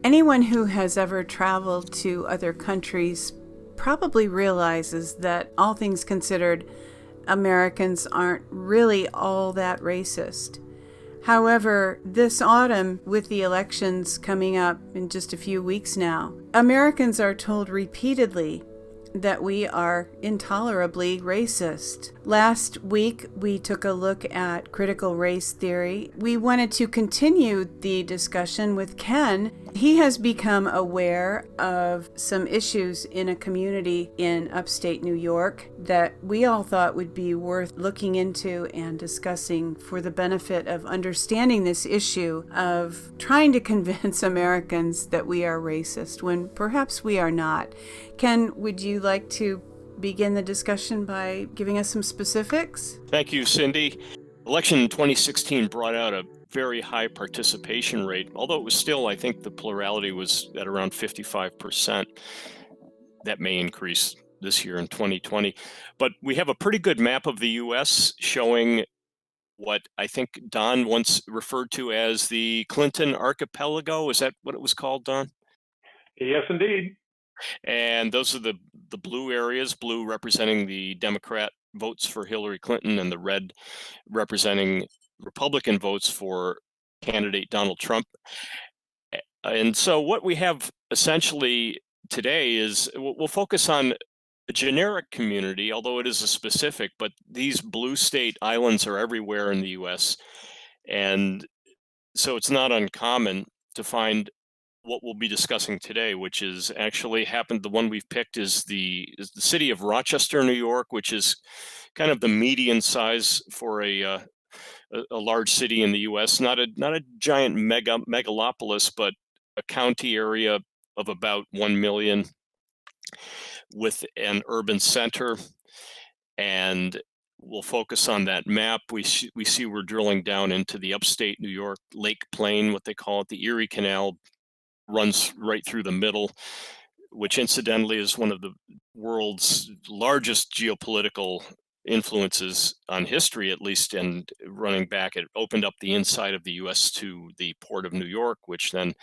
Anyone who has ever traveled to other countries probably realizes that, all things considered, Americans aren't really all that racist. However, this autumn, with the elections coming up in just a few weeks now, Americans are told repeatedly that we are intolerably racist. Last week, we took a look at critical race theory. We wanted to continue the discussion with Ken. He has become aware of some issues in a community in upstate New York that we all thought would be worth looking into and discussing for the benefit of understanding this issue of trying to convince Americans that we are racist when perhaps we are not. Ken, would you like to begin the discussion by giving us some specifics? Thank you, Cindy. Election 2016 brought out a very high participation rate, although it was still, I think the plurality was at around 55%. That may increase this year in 2020. But we have a pretty good map of the U.S. showing what I think Don once referred to as the Clinton Archipelago. Is that what it was called, Don? Yes, indeed. And those are the blue areas, blue representing the Democrat votes for Hillary Clinton and the red representing Republican votes for candidate Donald Trump. And so what we have essentially today is we'll focus on a generic community, although it is a specific, but these blue state islands are everywhere in the US. And so it's not uncommon to find what we'll be discussing today, which is actually happened. The one we've picked is the city of Rochester, New York, which is kind of the median size for a large city in the U.S. Not a giant megalopolis, but a county area of about 1 million with an urban center. And we'll focus on that map. We see we're drilling down into the upstate New York Lake Plain, what they call it. The Erie Canal runs right through the middle, which incidentally is one of the world's largest geopolitical influences on history, at least, and running back, it opened up the inside of the U.S. to the port of New York, which then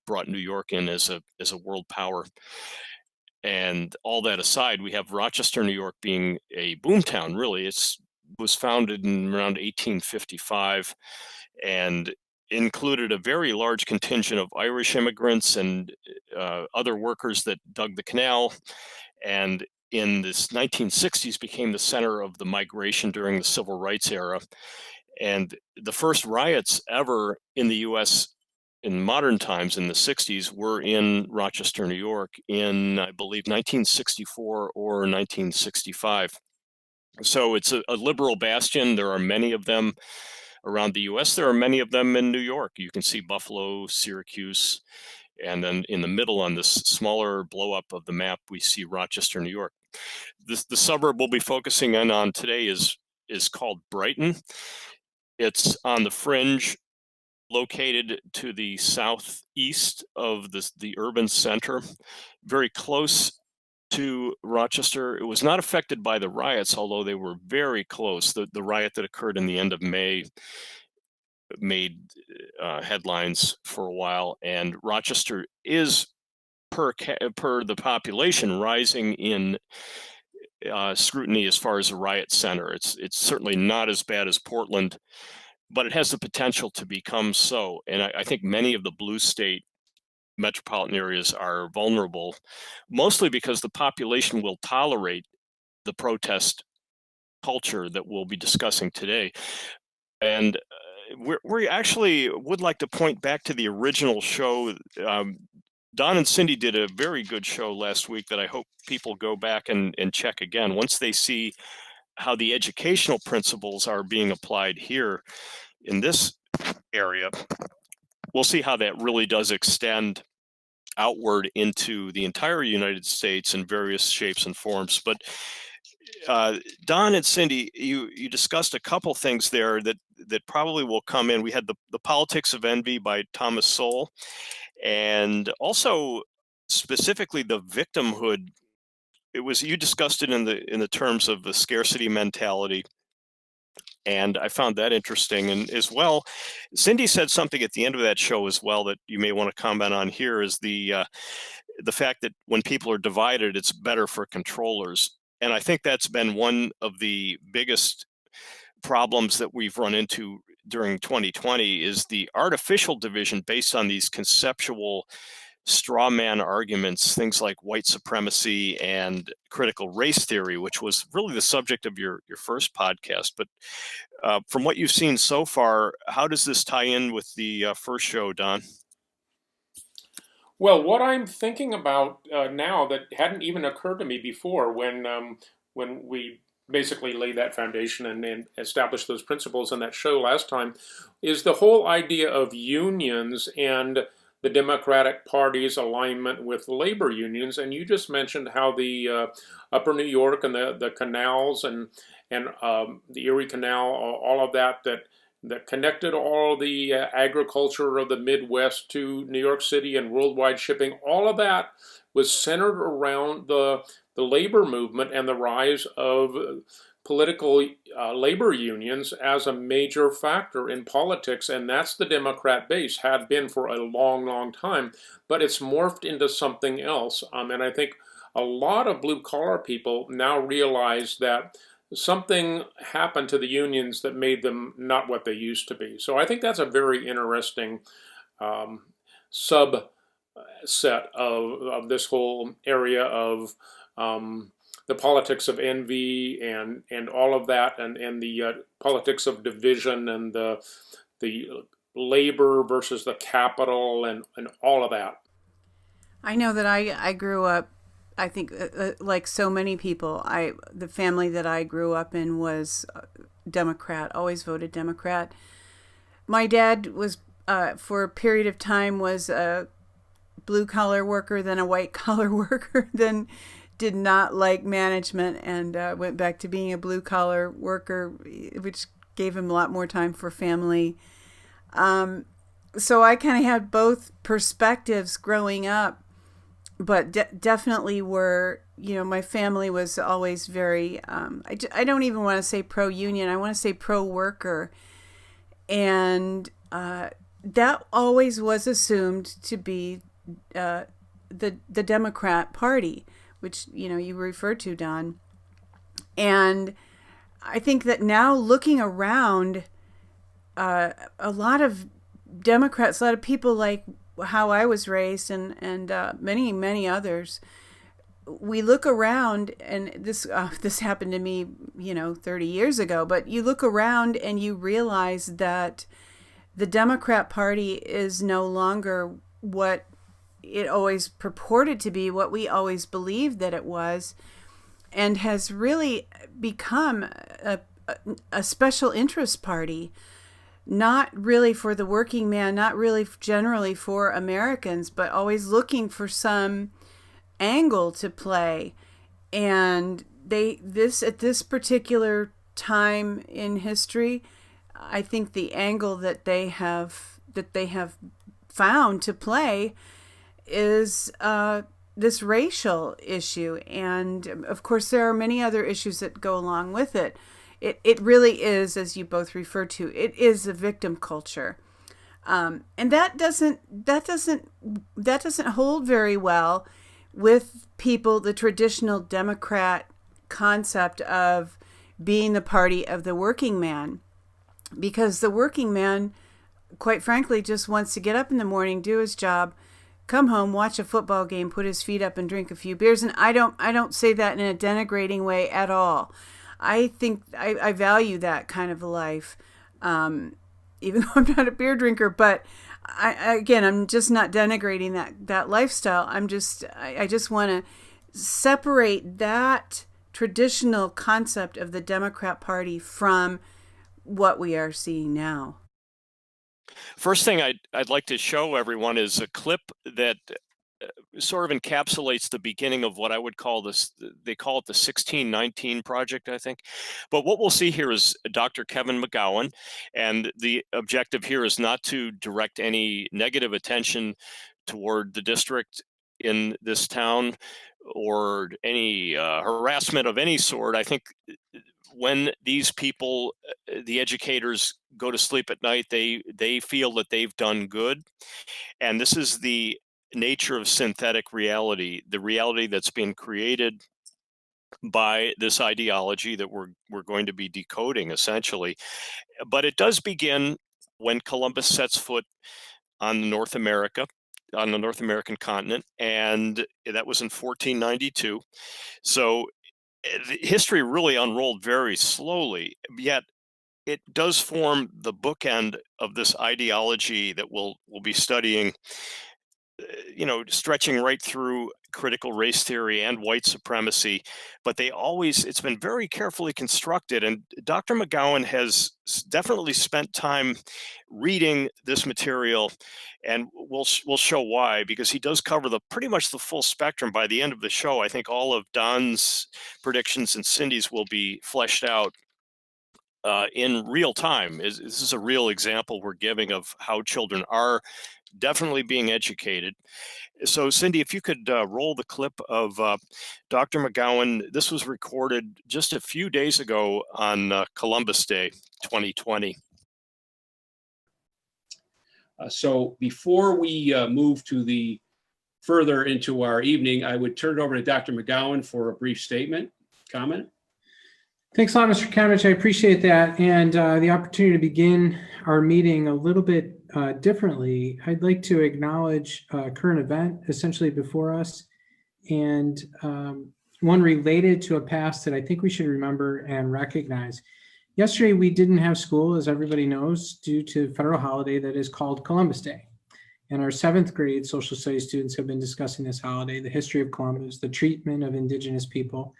brought New York in as a world power. And all that aside, we have Rochester, New York being a boomtown, really. It was founded in around 1855 and included a very large contingent of Irish immigrants and other workers that dug the canal. And in the 1960s became the center of the migration during the civil rights era. And the first riots ever in the U.S. in modern times in the 60s were in Rochester, New York in, I believe, 1964 or 1965. So it's a liberal bastion. There are many of them around the U.S. There are many of them in New York. You can see Buffalo, Syracuse, and then in the middle on this smaller blow up of the map, we see Rochester, New York. The suburb we'll be focusing on today is called Brighton. It's on the fringe, located to the southeast of the urban center, very close to Rochester. It was not affected by the riots, although they were very close. The riot that occurred in the end of May made headlines for a while, and Rochester is per the population rising in scrutiny as far as a riot center. It's certainly not as bad as Portland, but it has the potential to become so. And I think many of the blue state metropolitan areas are vulnerable, mostly because the population will tolerate the protest culture that we'll be discussing today. And we actually would like to point back to the original show. Don and Cindy did a very good show last week that I hope people go back and check again. Once they see how the educational principles are being applied here in this area, we'll see how that really does extend outward into the entire United States in various shapes and forms. But Don and Cindy, you discussed a couple things there that probably will come in. We had the Politics of Envy by Thomas Sowell, and also specifically the victimhood. You discussed it in the terms of the scarcity mentality And I found that interesting. And as well, Cindy said something at the end of that show as well that you may want to comment on here is the fact that when people are divided, it's better for controllers. And I think that's been one of the biggest problems that we've run into during 2020 is the artificial division based on these conceptual straw man arguments, things like white supremacy and critical race theory, which was really the subject of your first podcast. But from what you've seen so far, how does this tie in with the first show, Don? Well, what I'm thinking about now that hadn't even occurred to me before when we basically laid that foundation and established those principles in that show last time is the whole idea of unions and the Democratic Party's alignment with labor unions. And you just mentioned how the Upper New York and the canals and the Erie Canal, all of that connected all the agriculture of the Midwest to New York City and worldwide shipping, all of that was centered around the labor movement and the rise of political labor unions as a major factor in politics. And that's the Democrat base, had been for a long, long time, but it's morphed into something else. And I think a lot of blue-collar people now realize that something happened to the unions that made them not what they used to be. So I think that's a very interesting subset of this whole area of the politics of envy and all of that, and the politics of division and the labor versus the capital and all of that. I know that I grew up, I think, like so many people, the family that I grew up in was Democrat, always voted Democrat. My dad was, for a period of time, was a blue-collar worker, then a white-collar worker, then did not like management and went back to being a blue-collar worker, which gave him a lot more time for family. So I kind of had both perspectives growing up, but definitely were, my family was always very, I don't even want to say pro-union, I want to say pro-worker. And that always was assumed to be the Democrat Party, which, you referred to, Don. And I think that now looking around, a lot of Democrats, a lot of people like how I was raised and many, many others, we look around, and this happened to me, 30 years ago, but you look around and you realize that the Democrat Party is no longer what it always purported to be, what we always believed that it was, and has really become a special interest party, not really for the working man, not really generally for Americans, but always looking for some angle to play. And at this particular time in history, I think the angle that they have found to play is this racial issue. And of course, there are many other issues that go along with it. It really is, as you both referred to, it is a victim culture. And that doesn't hold very well with people, the traditional Democrat concept of being the party of the working man. Because the working man, quite frankly, just wants to get up in the morning, do his job, come home, watch a football game, put his feet up and drink a few beers. And I don't say that in a denigrating way at all. I think I value that kind of a life, even though I'm not a beer drinker, but I'm just not denigrating that lifestyle. I just want to separate that traditional concept of the Democrat Party from what we are seeing now. First thing I'd like to show everyone is a clip that sort of encapsulates the beginning of what I would call this. They call it the 1619 Project, I think. But what we'll see here is Dr. Kevin McGowan, and the objective here is not to direct any negative attention toward the district in this town, or any harassment of any sort. I think when these people, the educators, go to sleep at night, they feel that they've done good. And this is the nature of synthetic reality, the reality that's been created by this ideology that we're going to be decoding essentially. But it does begin when Columbus sets foot on North America, on the North American continent, and that was in 1492. So history really unrolled very slowly, yet it does form the bookend of this ideology that we'll be studying, stretching right through critical race theory and white supremacy. But it's been very carefully constructed. And Dr. McGowan has definitely spent time reading this material, and we'll show why, because he does cover pretty much the full spectrum. By the end of the show, I think all of Don's predictions and Cindy's will be fleshed out in real time. This is a real example we're giving of how children are definitely being educated. So, Cindy, if you could roll the clip of Dr. McGowan. This was recorded just a few days ago on Columbus Day, 2020. So before we move to the further into our evening, I would turn it over to Dr. McGowan for a brief comment. Thanks a lot, Mr. Kamich. I appreciate that. And the opportunity to begin our meeting a little bit differently. I'd like to acknowledge a current event essentially before us, and one related to a past that I think we should remember and recognize. Yesterday, we didn't have school, as everybody knows, due to a federal holiday that is called Columbus Day. And our 7th grade social studies students have been discussing this holiday, the history of Columbus, the treatment of indigenous people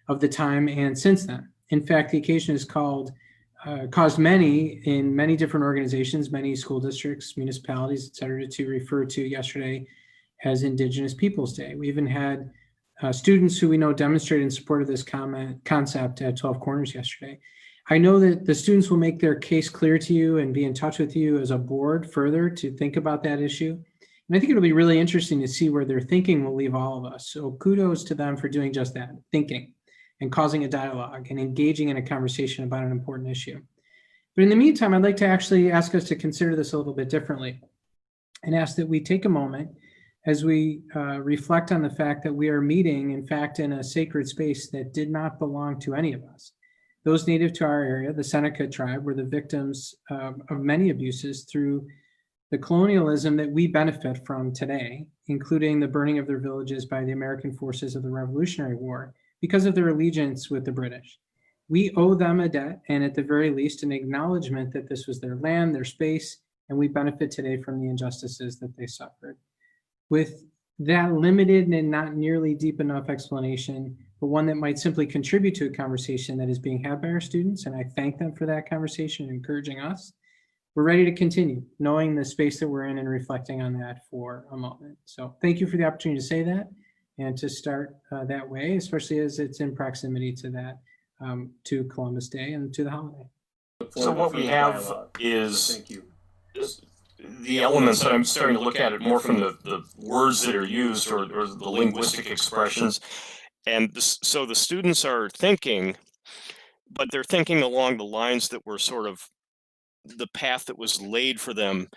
of the time and since then. In fact, the occasion is caused many in many different organizations, many school districts, municipalities, et cetera, to refer to yesterday as Indigenous Peoples Day. We even had students who we know demonstrated in support of this concept at 12 Corners yesterday. I know that the students will make their case clear to you and be in touch with you as a board further to think about that issue. And I think it'll be really interesting to see where their thinking will leave all of us. So kudos to them for doing just that, thinking and causing a dialogue and engaging in a conversation about an important issue. But in the meantime, I'd like to actually ask us to consider this a little bit differently and ask that we take a moment as we reflect on the fact that we are meeting, in fact, in a sacred space that did not belong to any of us. Those native to our area, the Seneca tribe, were the victims of many abuses through the colonialism that we benefit from today, including the burning of their villages by the American forces of the Revolutionary War because of their allegiance with the British. We owe them a debt, and at the very least, an acknowledgement that this was their land, their space, and we benefit today from the injustices that they suffered. With that limited and not nearly deep enough explanation, but one that might simply contribute to a conversation that is being had by our students, and I thank them for that conversation and encouraging us, we're ready to continue knowing the space that we're in and reflecting on that for a moment. So thank you for the opportunity to say that and to start that way, especially as it's in proximity to that, to Columbus Day and to the holiday. So what we have is the elements that I'm starting to look at it more from the words that are used or the linguistic expressions. And so the students are thinking, but they're thinking along the lines that were sort of the path that was laid for them.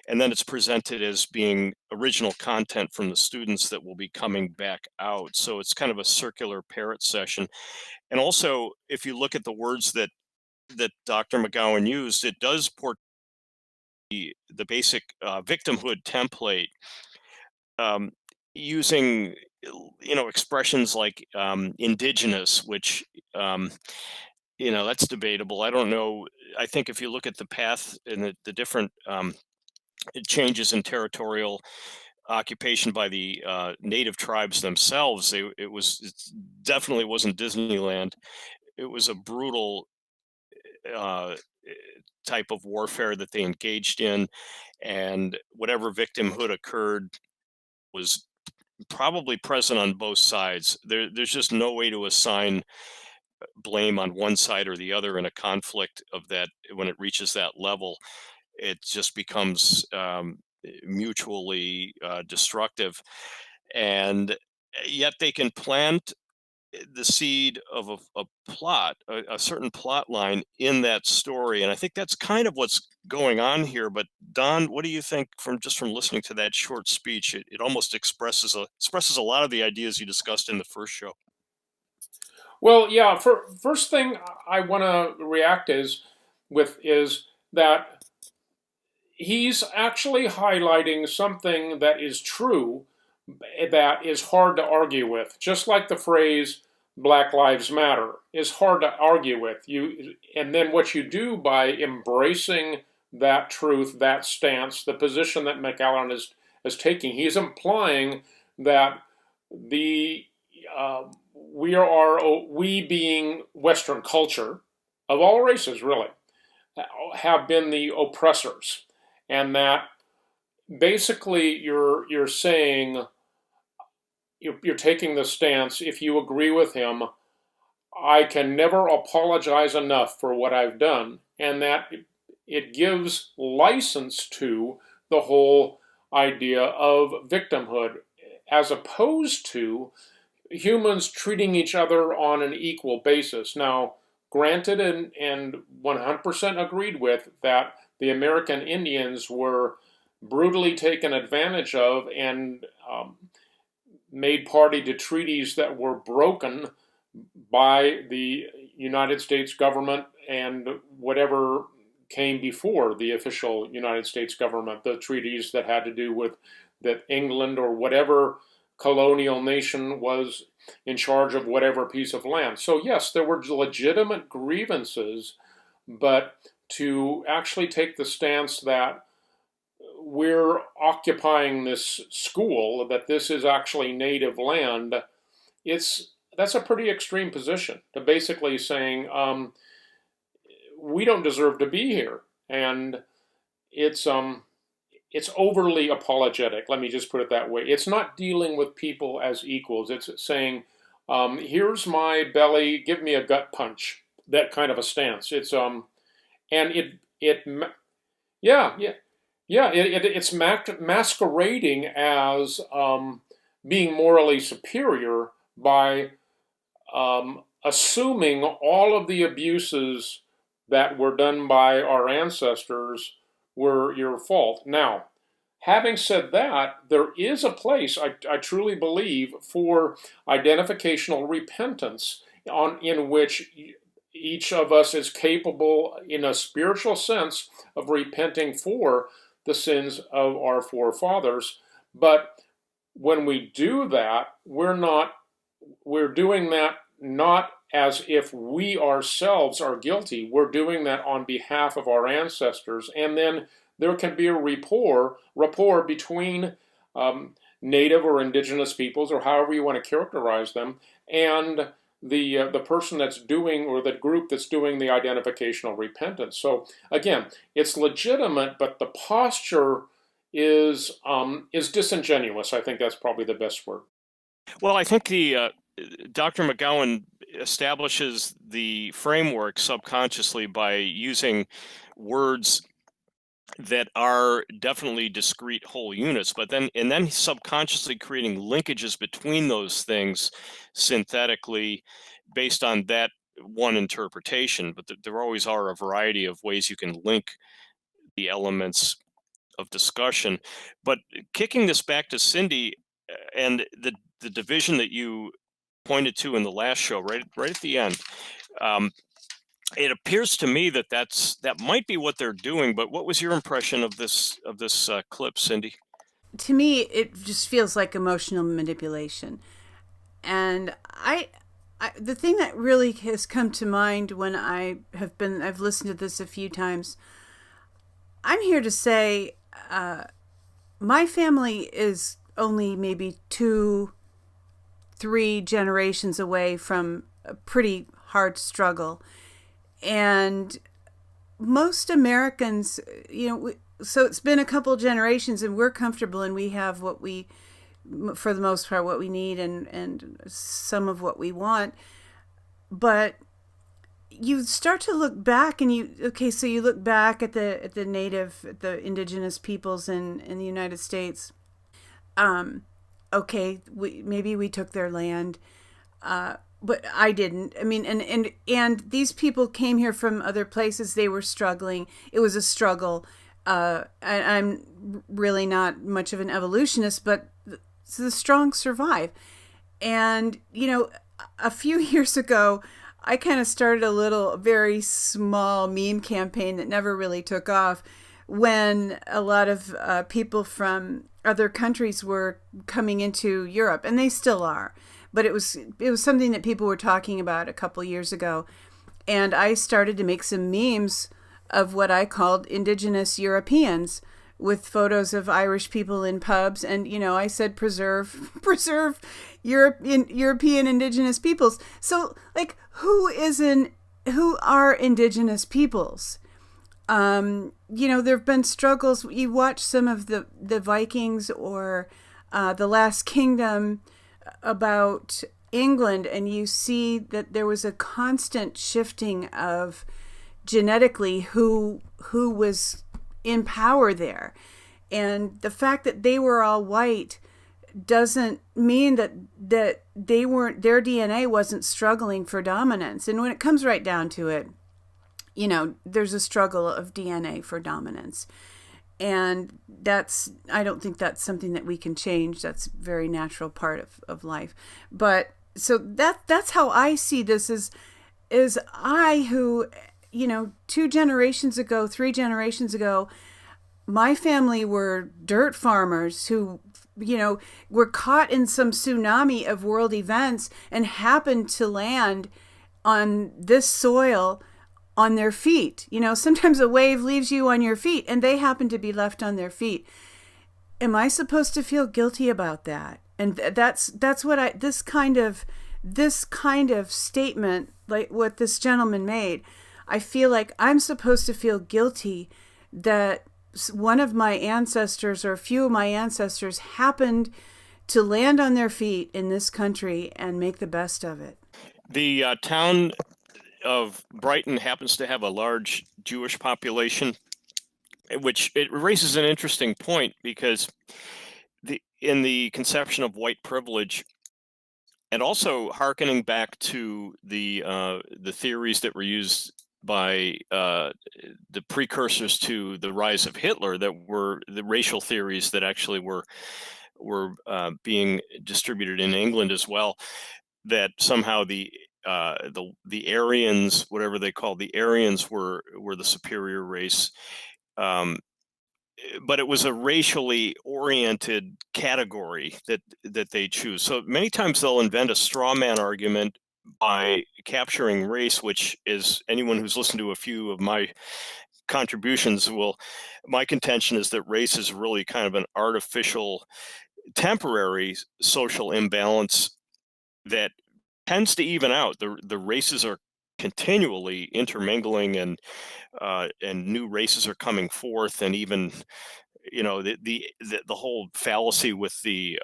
And then it's presented as being original content from the students that will be coming back out. So it's kind of a circular parrot session. And also, if you look at the words that Dr. McGowan used, it does portray the basic victimhood template, using expressions like indigenous, which that's debatable. I don't know. I think if you look at the path and the different changes in territorial occupation by the native tribes themselves, it definitely wasn't Disneyland. It was a brutal type of warfare that they engaged in, and whatever victimhood occurred was probably present on both sides. There's just no way to assign blame on one side or the other in a conflict of that. When it reaches that level, it just becomes mutually destructive. And yet they can plant the seed of a plot, a certain plot line in that story. And I think that's kind of what's going on here. But Don, what do you think from listening to that short speech? It almost expresses a lot of the ideas you discussed in the first show. Well, yeah. First thing I want to react is that he's actually highlighting something that is true, that is hard to argue with. Just like the phrase "Black Lives Matter" is hard to argue with. And then what you do by embracing that truth, that stance, the position that McGowan is taking, he's implying that we being Western culture, of all races really, have been the oppressors, and that basically you're saying, you're taking the stance, if you agree with him, I can never apologize enough for what I've done, and that it gives license to the whole idea of victimhood, as opposed to humans treating each other on an equal basis. Now, granted and 100% agreed with that the American Indians were brutally taken advantage of and made party to treaties that were broken by the United States government and whatever came before the official United States government, the treaties that had to do with that England or whatever colonial nation was in charge of whatever piece of land. So yes, there were legitimate grievances, but to actually take the stance that we're occupying this school, that this is actually native land, that's a pretty extreme position, to basically saying we don't deserve to be here, and it's overly apologetic. Let me just put it that way. It's not dealing with people as equals. It's saying, here's my belly, give me a gut punch. That kind of a stance. It's it's masquerading as being morally superior by assuming all of the abuses that were done by our ancestors were your fault. Now, having said that, there is a place, I truly believe, for identificational repentance in which each of us is capable, in a spiritual sense, of repenting for the sins of our forefathers. But when we do that, we're doing that not as if we ourselves are guilty. We're doing that on behalf of our ancestors. And then there can be a rapport between native or indigenous peoples, or however you want to characterize them, and the person that's doing, or the group that's doing the identificational repentance. So again, it's legitimate, but the posture is disingenuous. I think that's probably the best word. Well, I think Dr. McGowan establishes the framework subconsciously by using words that are definitely discrete whole units, but then subconsciously creating linkages between those things synthetically based on that one interpretation. But there always are a variety of ways you can link the elements of discussion. But kicking this back to Cindy and the division that you pointed to in the last show, right at the end, it appears to me that might be what they're doing. But what was your impression of this clip, Cindy? To me, it just feels like emotional manipulation. And the thing that really has come to mind when I've listened to this a few times, I'm here to say my family is only maybe 2-3 generations away from a pretty hard struggle. And most Americans, so it's been a couple generations and we're comfortable and we have what we, for the most part, what we need and some of what we want. But you start to look back and you look back at the indigenous peoples in the United States. okay, maybe we took their land, but I didn't. I mean, and these people came here from other places. They were struggling. It was a struggle. I'm really not much of an evolutionist, but the strong survive. And, a few years ago, I kind of started a very small meme campaign that never really took off when a lot of people from other countries were coming into Europe, and they still are. But it was something that people were talking about a couple years ago. And I started to make some memes of what I called indigenous Europeans, with photos of Irish people in pubs. And, I said, preserve European indigenous peoples. So, like, who are indigenous peoples? There have been struggles. You watch some of the Vikings or The Last Kingdom about England, and you see that there was a constant shifting of genetically who was in power there. And the fact that they were all white doesn't mean that they weren't, their DNA wasn't struggling for dominance. And when it comes right down to it, there's a struggle of DNA for dominance. And I don't think that's something that we can change. That's a very natural part of life. But so that's how I see this is I who, 3 generations ago, my family were dirt farmers who, were caught in some tsunami of world events and happened to land on this soil on their feet. Sometimes a wave leaves you on your feet, and they happen to be left on their feet. Am I supposed to feel guilty about that? And that's what this kind of statement, like what this gentleman made, I feel like I'm supposed to feel guilty that one of my ancestors or a few of my ancestors happened to land on their feet in this country and make the best of it. The town of Brighton happens to have a large Jewish population, which it raises an interesting point, because in the conception of white privilege, and also hearkening back to the theories that were used by the precursors to the rise of Hitler, that were the racial theories that actually were being distributed in England as well, that somehow the Aryans, whatever they called the Aryans, were the superior race. But it was a racially oriented category that they choose. So many times they'll invent a straw man argument by capturing race, which is, anyone who's listened to a few of my contributions my contention is that race is really kind of an artificial, temporary social imbalance that tends to even out. The races are continually intermingling, and new races are coming forth, and even the whole fallacy with the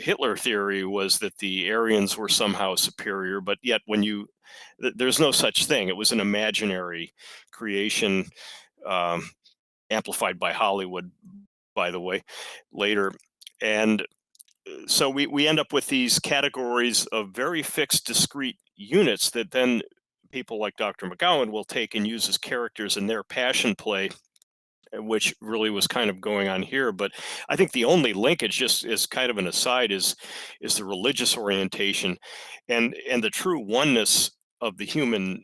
Hitler theory was that the Aryans were somehow superior, but yet there's no such thing. It was an imaginary creation, amplified by Hollywood, by the way, later. And so we end up with these categories of very fixed, discrete units that then people like Dr. McGowan will take and use as characters in their passion play, which really was kind of going on here. But I think the only linkage, just as kind of an aside, is the religious orientation and the true oneness of the human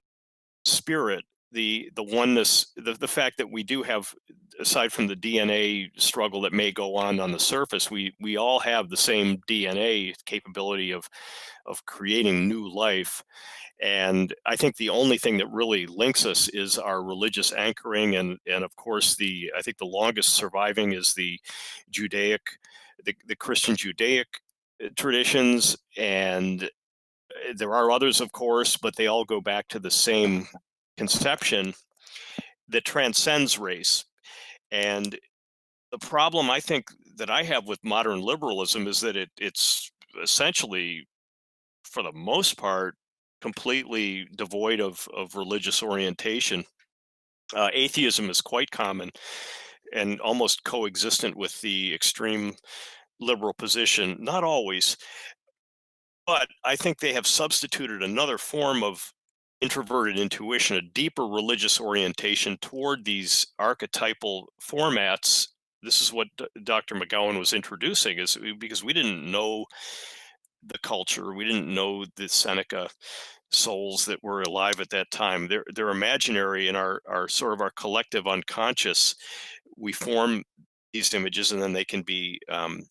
spirit, the oneness, the fact that we do have, aside from the DNA struggle that may go on the surface, we all have the same DNA capability of creating new life. And I think the only thing that really links us is our religious anchoring, and of course I think the longest surviving is the Christian Judaic traditions, and there are others, of course, but they all go back to the same conception that transcends race. And the problem I think that I have with modern liberalism is that it's essentially, for the most part, completely devoid of religious orientation. Atheism is quite common and almost coexistent with the extreme liberal position. Not always, but I think they have substituted another form of introverted intuition, a deeper religious orientation toward these archetypal formats. This is what Dr. McGowan was introducing, is because we didn't know the culture, we didn't know the Seneca souls that were alive at that time. They're imaginary in our sort of our collective unconscious. We form these images, and then they can be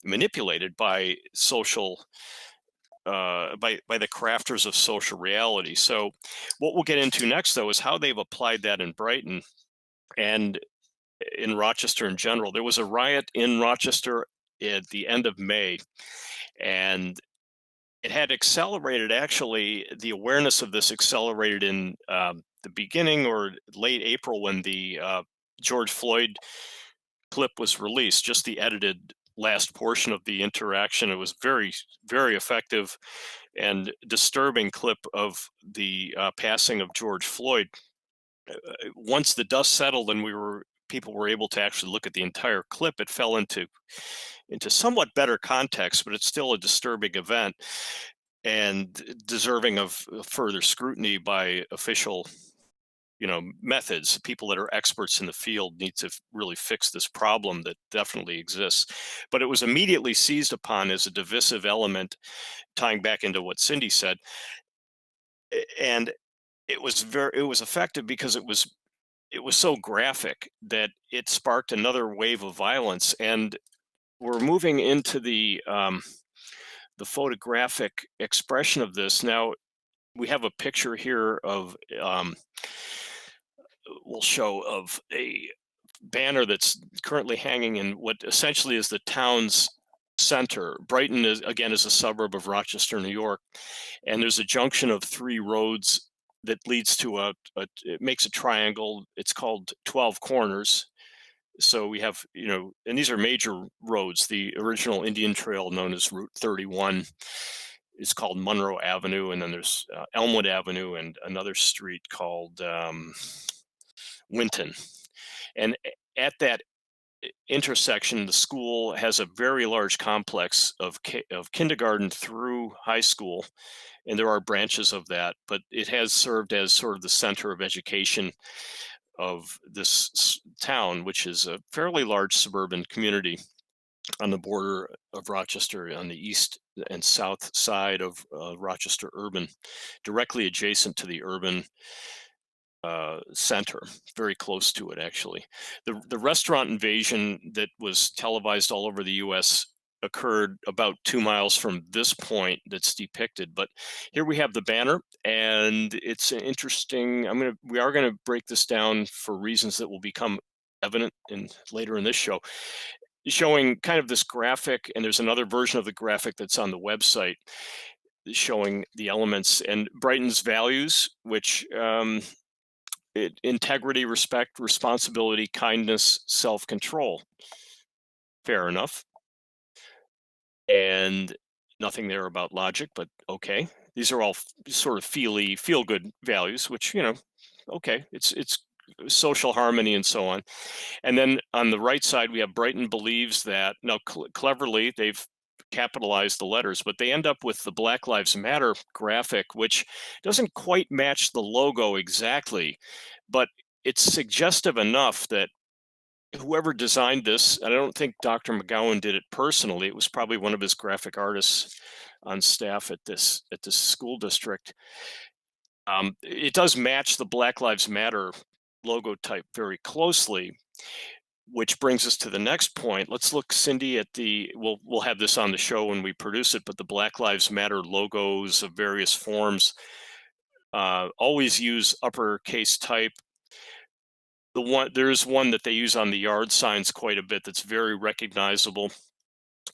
manipulated by social by the crafters of social reality. So what we'll get into next, though, is how they've applied that in Brighton and in Rochester in general. There was a riot in Rochester at the end of May, and it had accelerated. Actually, the awareness of this accelerated in the beginning or late April, when the George Floyd clip was released, just the edited last portion of the interaction. It was very, very effective and disturbing clip of the passing of George Floyd. Once the dust settled and people were able to actually look at the entire clip, it fell into somewhat better context, but it's still a disturbing event and deserving of further scrutiny by official methods. People that are experts in the field need to really fix this problem that definitely exists. But it was immediately seized upon as a divisive element, tying back into what Cindy said. And it was effective because it was so graphic that it sparked another wave of violence. And we're moving into the photographic expression of this. Now, we have a picture here of we'll show of a banner that's currently hanging in what essentially is the town's center. Brighton is a suburb of Rochester, New York, and there's a junction of 3 roads that leads to it makes a triangle. It's called 12 Corners. So we have, and these are major roads. The original Indian Trail, known as Route 31, is called Monroe Avenue, and then there's Elmwood Avenue and another street called Winton. And at that intersection, the school has a very large complex of kindergarten through high school, and there are branches of that, but it has served as sort of the center of education of this town, which is a fairly large suburban community on the border of Rochester, on the east and south side of Rochester urban, directly adjacent to the urban center, very close to it, actually. The restaurant invasion that was televised all over the U.S. occurred about 2 miles from this point that's depicted. But here we have the banner, and it's interesting. We are gonna break this down for reasons that will become evident later in this show, showing kind of this graphic, and there's another version of the graphic that's on the website showing the elements and Brighton's values, which integrity, respect, responsibility, kindness, self-control. Fair enough. And nothing there about logic, but okay. These are all sort of feel-good values, which, okay, it's social harmony and so on. And then on the right side, we have Brighton believes that, now cleverly, they've capitalized the letters, but they end up with the Black Lives Matter graphic, which doesn't quite match the logo exactly, but it's suggestive enough that whoever designed this, I don't think Dr. McGowan did it personally. It was probably one of his graphic artists on staff at this school district. It does match the Black Lives Matter logo type very closely, which brings us to the next point. Let's look, Cindy, at we'll have this on the show when we produce it, but the Black Lives Matter logos of various forms always use uppercase type. There's one that they use on the yard signs quite a bit that's very recognizable.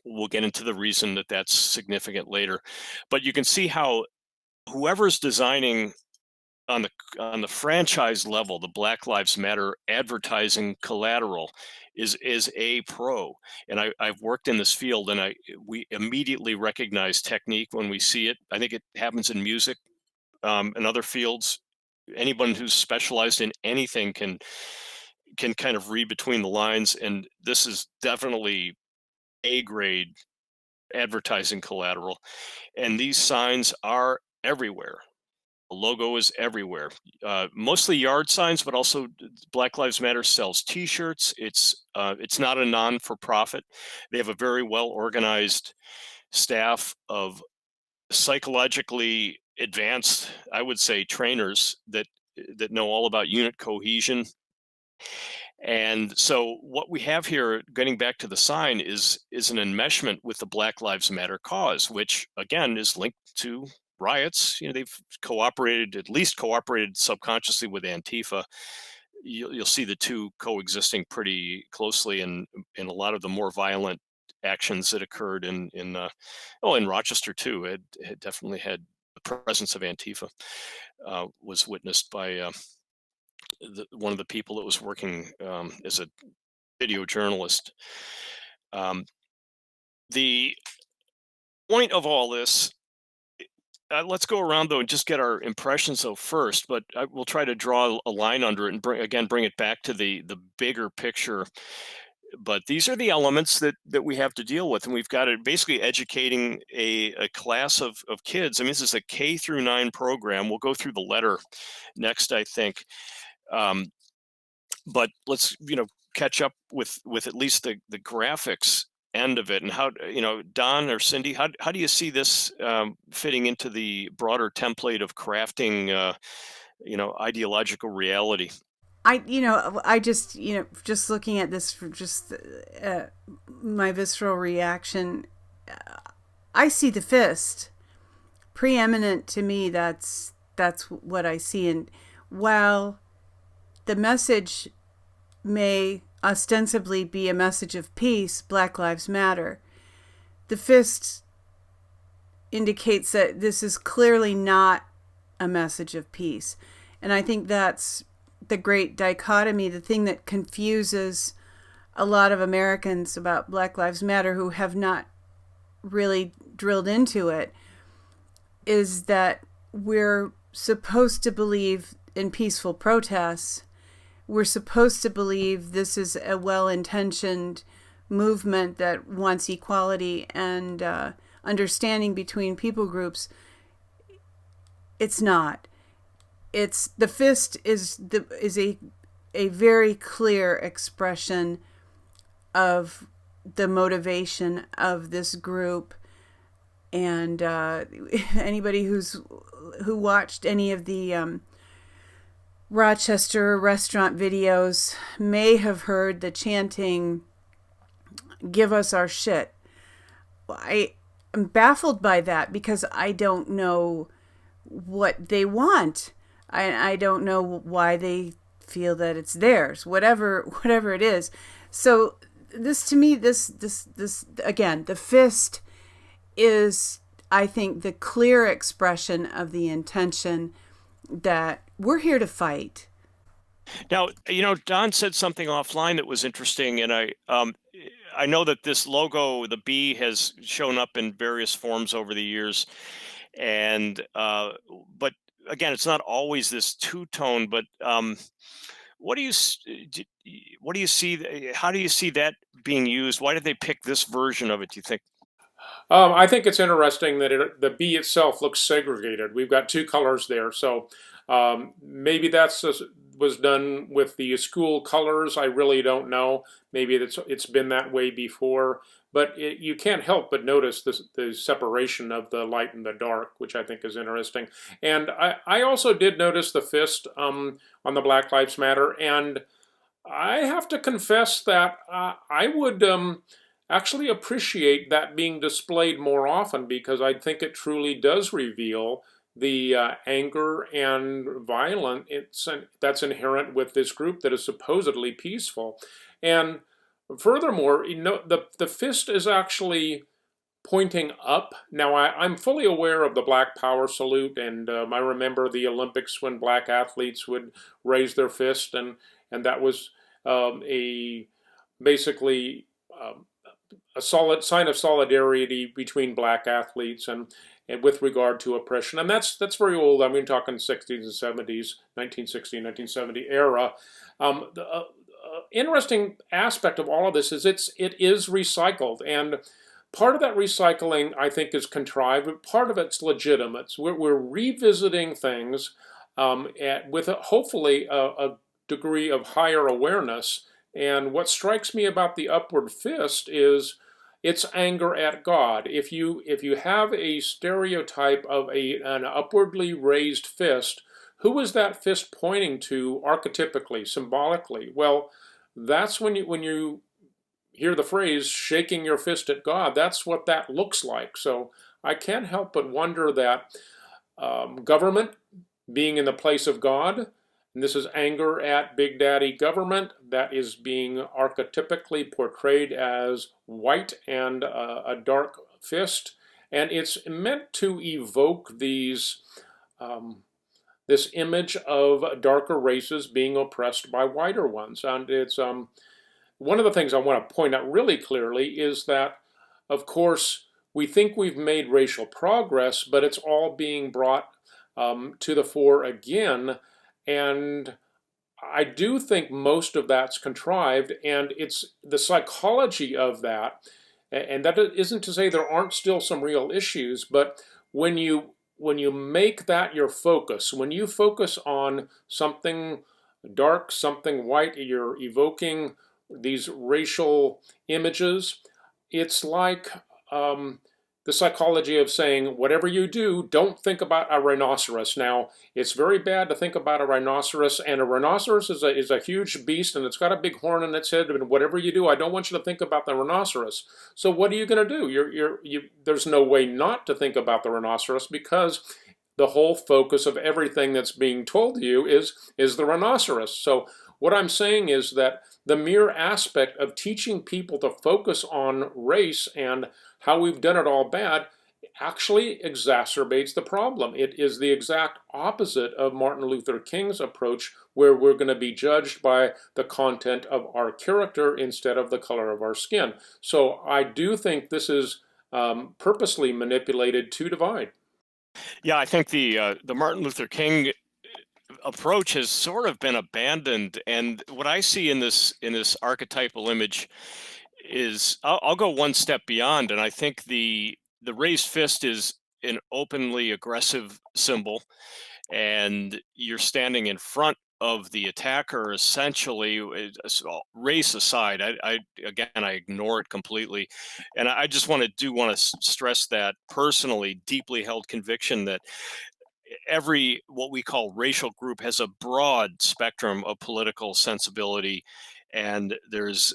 We'll get into the reason that that's significant later. But you can see how whoever's designing on the franchise level, the Black Lives Matter advertising collateral is a pro. And I've worked in this field, and we immediately recognize technique when we see it. I think it happens in music and other fields. Anyone who's specialized in anything can kind of read between the lines, and this is definitely A grade advertising collateral. And these signs are everywhere. The logo is everywhere. Mostly yard signs, but also Black Lives Matter sells T-shirts. It's not a non-for-profit. They have a very well-organized staff of psychologically advanced, I would say, trainers that know all about unit cohesion. And so what we have here, getting back to the sign, is an enmeshment with the Black Lives Matter cause, which again is linked to riots. They've at least cooperated subconsciously with Antifa. You'll see the two coexisting pretty closely in a lot of the more violent actions that occurred in Rochester too. It definitely had the presence of Antifa was witnessed by one of the people that was working as a video journalist. The point of all this, let's go around though and just get our impressions though first, but we'll try to draw a line under it and bring it back to the bigger picture. But these are the elements that we have to deal with, and we've got to basically educating a class of kids. I mean, this is a K through 9 program. We'll go through the letter next, I think. But let's catch up with at least the graphics end of it, and how Don or Cindy, how do you see this fitting into the broader template of crafting ideological reality? I just looking at this for just my visceral reaction, I see the fist preeminent to me. That's what I see. And while the message may ostensibly be a message of peace, Black Lives Matter, the fist indicates that this is clearly not a message of peace. And I think that's the great dichotomy, the thing that confuses a lot of Americans about Black Lives Matter who have not really drilled into it, is that we're supposed to believe in peaceful protests. We're supposed to believe this is a well-intentioned movement that wants equality and understanding between people groups. It's not. It's the fist is a very clear expression of the motivation of this group, and anybody who watched any of the Rochester restaurant videos may have heard the chanting, "Give us our shit." I am baffled by that because I don't know what they want. I don't know why they feel that it's theirs, whatever it is. So this, to me, this again, the fist is, I think, the clear expression of the intention that we're here to fight. Now, Don said something offline that was interesting, and I know that this logo, the B, has shown up in various forms over the years, and but again, it's not always this two-tone. But what do you see? How do you see that being used? Why did they pick this version of it, do you think? I think it's interesting that the B itself looks segregated. We've got two colors there, so maybe that's was done with the school colors. I really don't know. Maybe it's been that way before, but you can't help but notice the separation of the light and the dark, which I think is interesting. And I also did notice the fist on the Black Lives Matter, and I have to confess that I would actually appreciate that being displayed more often, because I think it truly does reveal the anger and violence that's inherent with this group that is supposedly peaceful. And furthermore, the fist is actually pointing up. Now, I'm fully aware of the Black Power salute, and I remember the Olympics when black athletes would raise their fist, and that was basically a solid sign of solidarity between black athletes and with regard to oppression. And that's very old. I mean, talking 60s and 70s, 1960, 1970 era. The interesting aspect of all of this is it is recycled. And part of that recycling, I think, is contrived, but part of it's legitimate. So we're revisiting things with hopefully a degree of higher awareness. And what strikes me about the upward fist is it's anger at God. If you have a stereotype of an upwardly raised fist, who is that fist pointing to archetypically, symbolically? Well, that's when you hear the phrase shaking your fist at God. That's what that looks like. So I can't help but wonder that government being in the place of God, and this is anger at Big Daddy government, that is being archetypically portrayed as white and a dark fist. And it's meant to evoke these this image of darker races being oppressed by whiter ones. And it's one of the things I want to point out really clearly is that, of course, we think we've made racial progress, but it's all being brought to the fore again. And I do think most of that's contrived, and it's the psychology of that. And that isn't to say there aren't still some real issues, but when you make that your focus, when you focus on something dark, something white, you're evoking these racial images. It's like the psychology of saying, whatever you do, don't think about a rhinoceros. Now, it's very bad to think about a rhinoceros, and a rhinoceros is a huge beast, and it's got a big horn in its head, and whatever you do, I don't want you to think about the rhinoceros. So what are you going to do? There's no way not to think about the rhinoceros, because the whole focus of everything that's being told to you is the rhinoceros. So what I'm saying is that the mere aspect of teaching people to focus on race and how we've done it all bad actually exacerbates the problem. It is the exact opposite of Martin Luther King's approach, where we're going to be judged by the content of our character instead of the color of our skin. So I do think this is purposely manipulated to divide. Yeah, I think the Martin Luther King approach has sort of been abandoned, and what I see in this archetypal image is I'll go one step beyond, and I think the raised fist is an openly aggressive symbol, and you're standing in front of the attacker essentially. Race aside, I ignore it completely, and I just want to stress that personally deeply held conviction that every what we call racial group has a broad spectrum of political sensibility, and there's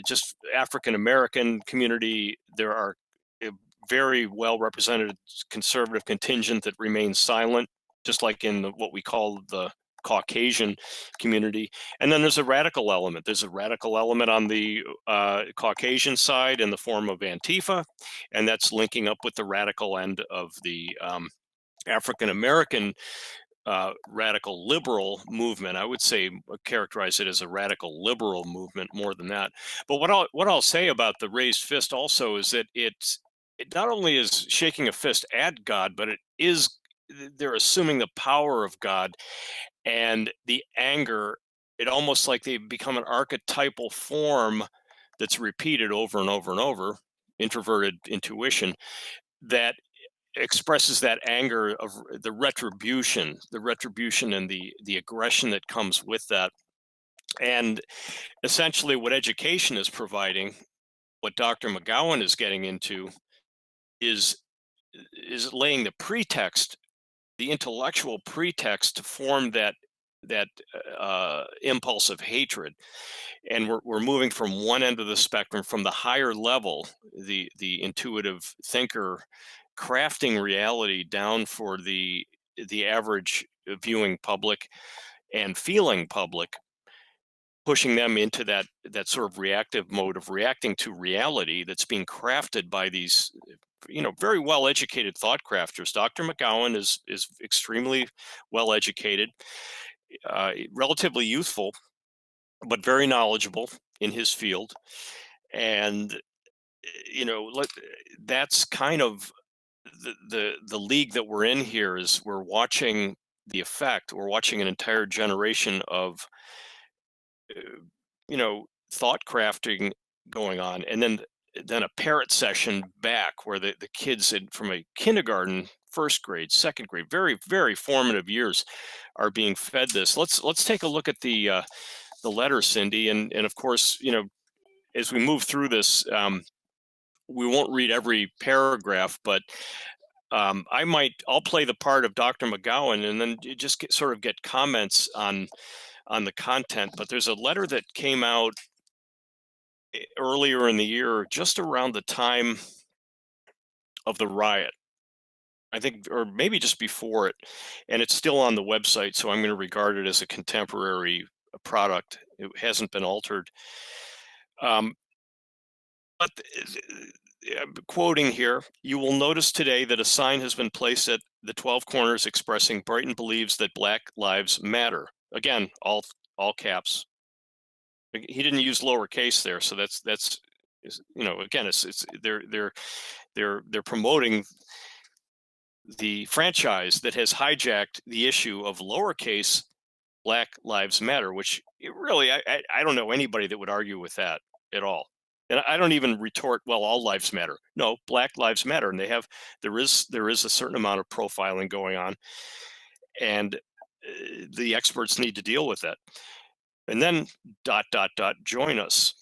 just African American community. There are a very well represented conservative contingent that remains silent, just like in what we call the Caucasian community. And then there's a radical element. There's a radical element on the Caucasian side in the form of Antifa, and that's linking up with the radical end of the African American radical liberal movement. I would say characterize it as a radical liberal movement more than that. But what I'll say about the raised fist also is that it not only is shaking a fist at God, but they're assuming the power of God and the anger. It almost like they become an archetypal form that's repeated over and over and over, introverted intuition, that expresses that anger of the retribution and the aggression that comes with that. And essentially what education is providing, what Dr. McGowan is getting into, is laying the pretext, the intellectual pretext to form that impulse of hatred. And we're moving from one end of the spectrum, from the higher level, the intuitive thinker crafting reality, down for the average viewing public and feeling public, pushing them into that sort of reactive mode of reacting to reality that's being crafted by these very well educated thought crafters. Dr. McGowan is extremely well educated, relatively youthful, but very knowledgeable in his field. And that's kind of the league that we're in here. Is we're watching the effect. We're watching an entire generation of thought crafting going on, and then then a parrot session back where the kids from a kindergarten, first grade, second grade, very, very formative years are being fed this. Let's take a look at the letter, Cindy. And of course, as we move through this, we won't read every paragraph, but I'll play the part of Dr. McGowan and then just sort of get comments on the content. But there's a letter that came out earlier in the year, just around the time of the riot, I think, or maybe just before it, and it's still on the website, so I'm going to regard it as a contemporary product. It hasn't been altered. But I'm quoting here, "You will notice today that a sign has been placed at the 12 corners expressing Brighton believes that Black Lives Matter." Again, all caps. He didn't use lowercase there, so that's again, it's they're promoting the franchise that has hijacked the issue of lowercase Black Lives Matter, which really I don't know anybody that would argue with that at all. And I don't even retort, well, all lives matter. No, Black Lives Matter, and there is a certain amount of profiling going on, and the experts need to deal with that. And then ... join us.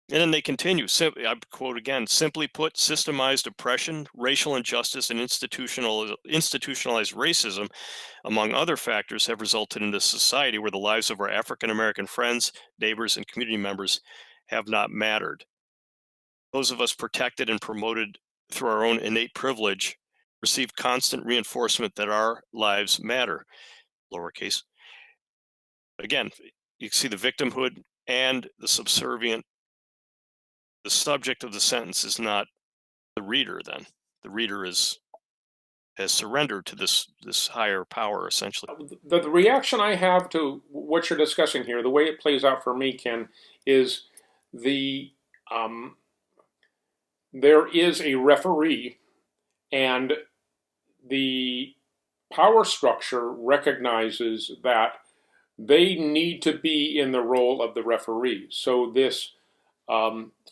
And then they continue. I quote again, "Simply put, systemized oppression, racial injustice, and institutionalized racism, among other factors, have resulted in a society where the lives of our African-American friends, neighbors, and community members have not mattered. Those of us protected and promoted through our own innate privilege receive constant reinforcement that our lives matter." Lowercase. Again, you see the victimhood and the subservient. The subject of the sentence is not the reader then. The reader has surrendered to this higher power, essentially. The reaction I have to what you're discussing here, the way it plays out for me, Ken, is there is a referee, and the power structure recognizes that they need to be in the role of the referee. So this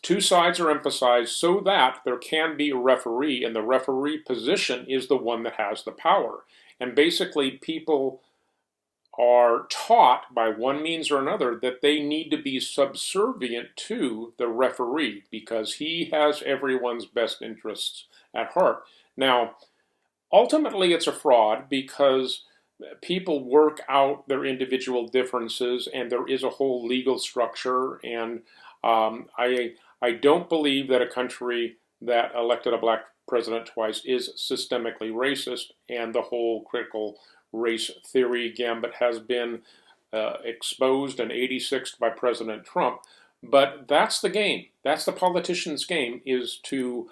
two sides are emphasized so that there can be a referee, and the referee position is the one that has the power. And basically people are taught by one means or another that they need to be subservient to the referee because he has everyone's best interests at heart. Now, ultimately it's a fraud because people work out their individual differences, and there is a whole legal structure. And I don't believe that a country that elected a black president twice is systemically racist, and the whole critical race theory gambit has been exposed and 86'd by President Trump. But that's the game. That's the politician's game, is to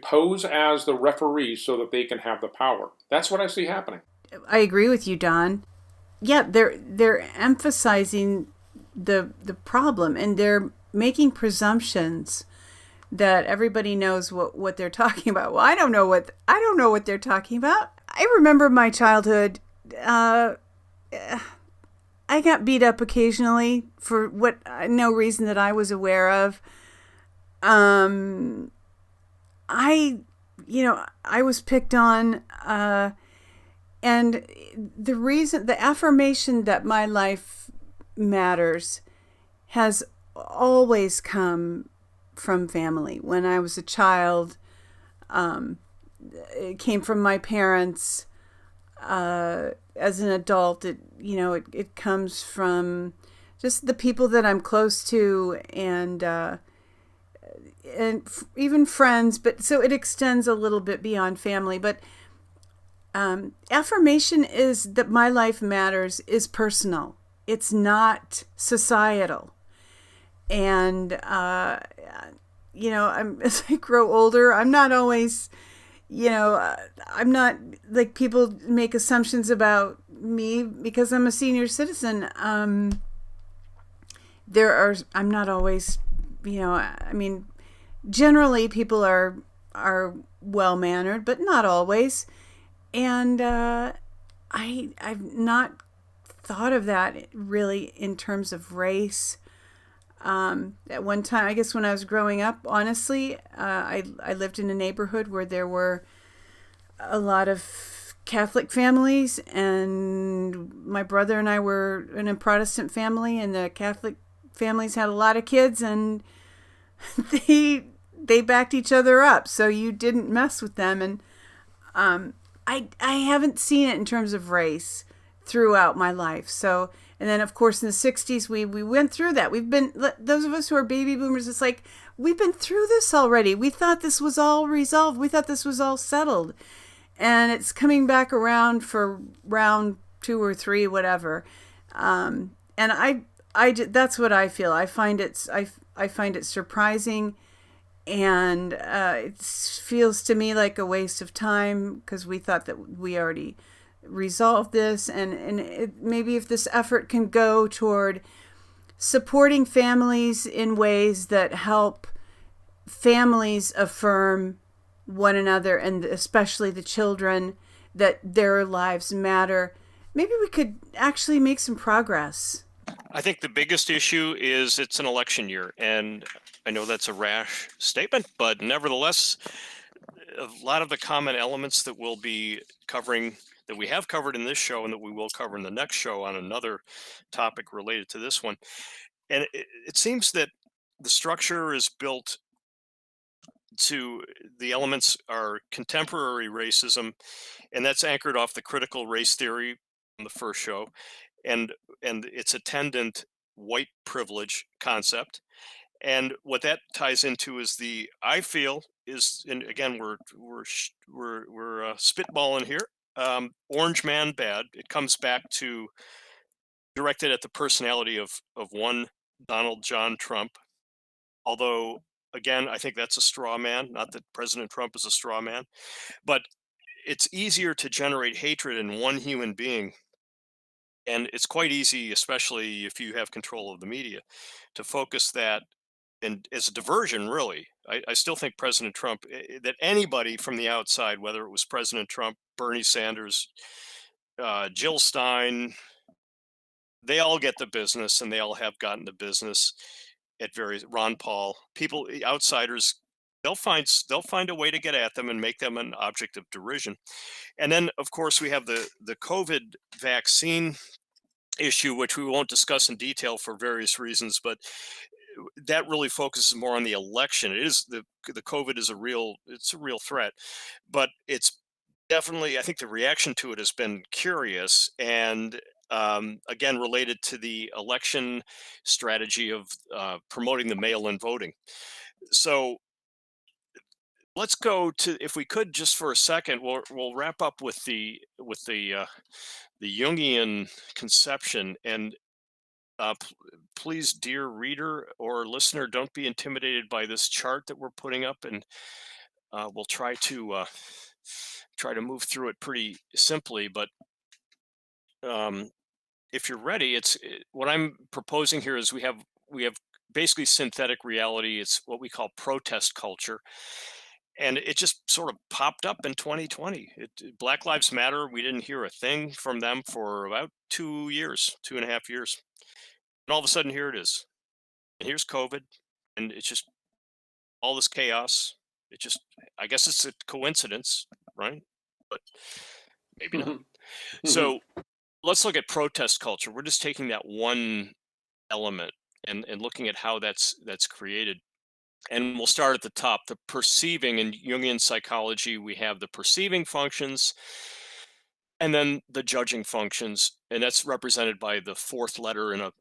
pose as the referee so that they can have the power. That's what I see happening. I agree with you, Don. Yeah, they're emphasizing the problem, and they're making presumptions that everybody knows what they're talking about. Well, I don't know what they're talking about. I remember my childhood. I got beat up occasionally for no reason that I was aware of. I was picked on, and the affirmation that my life matters has always come from family. When I was a child, it came from my parents. As an adult, it comes from just the people that I'm close to, and even friends. But so it extends a little bit beyond family. But affirmation is that my life matters is personal. It's not societal. And, as I grow older, I'm not always, I'm not like people make assumptions about me because I'm a senior citizen. I'm not always, generally people are well-mannered, but not always. And, I've not thought of that really in terms of race. At one time, I guess when I was growing up, honestly, I lived in a neighborhood where there were a lot of Catholic families, and my brother and I were in a Protestant family, and the Catholic families had a lot of kids, and they backed each other up, so you didn't mess with them. And I haven't seen it in terms of race throughout my life. So, and then of course in the 60s we went through that. We've been, those of us who are baby boomers, it's like we've been through this already. We thought this was all resolved. We thought this was all settled. And it's coming back around for round 2 or 3, whatever. And that's what I feel. I find it surprising, and it feels to me like a waste of time, because we thought that we already resolved this. And maybe if this effort can go toward supporting families in ways that help families affirm one another, and especially the children, that their lives matter, maybe we could actually make some progress. I think the biggest issue is it's an election year, and I know that's a rash statement, but nevertheless, a lot of the common elements that we'll be covering, that we have covered in this show and that we will cover in the next show on another topic related to this one. And it seems that the structure is built to, the elements are contemporary racism, and that's anchored off the critical race theory from the first show, and its attendant white privilege concept. And what that ties into is I feel is, and again we're spitballing here, orange man bad. It comes back to, directed at the personality of one Donald John Trump, although again, I think that's a straw man. Not that President Trump is a straw man, but it's easier to generate hatred in one human being. And it's quite easy, especially if you have control of the media, to focus that, and as a diversion, really. I still think President Trump, that anybody from the outside, whether it was President Trump, Bernie Sanders, Jill Stein, they all get the business, and they all have gotten the business at various, Ron Paul, people, outsiders, they'll find a way to get at them and make them an object of derision. And then of course we have the COVID vaccine issue, which we won't discuss in detail for various reasons, but that really focuses more on the election. It is the COVID is it's a real threat, but it's definitely, I think the reaction to it has been curious, and again, related to the election strategy of promoting the mail-in voting. So let's go to, if we could, just for a second, we'll wrap up with the Jungian conception. And please, dear reader or listener, don't be intimidated by this chart that we're putting up, and we'll try to move through it pretty simply. But if you're ready, what I'm proposing here is we have basically synthetic reality. It's what we call protest culture. And it just sort of popped up in 2020. Black Lives Matter, we didn't hear a thing from them for about 2 years, 2.5 years. And all of a sudden, here it is. And here's COVID. And it's just all this chaos. I guess it's a coincidence, right? But maybe not. So let's look at protest culture. We're just taking that one element and looking at how that's created. And we'll start at the top, the perceiving. In Jungian psychology, we have the perceiving functions and then the judging functions. And that's represented by the fourth letter in an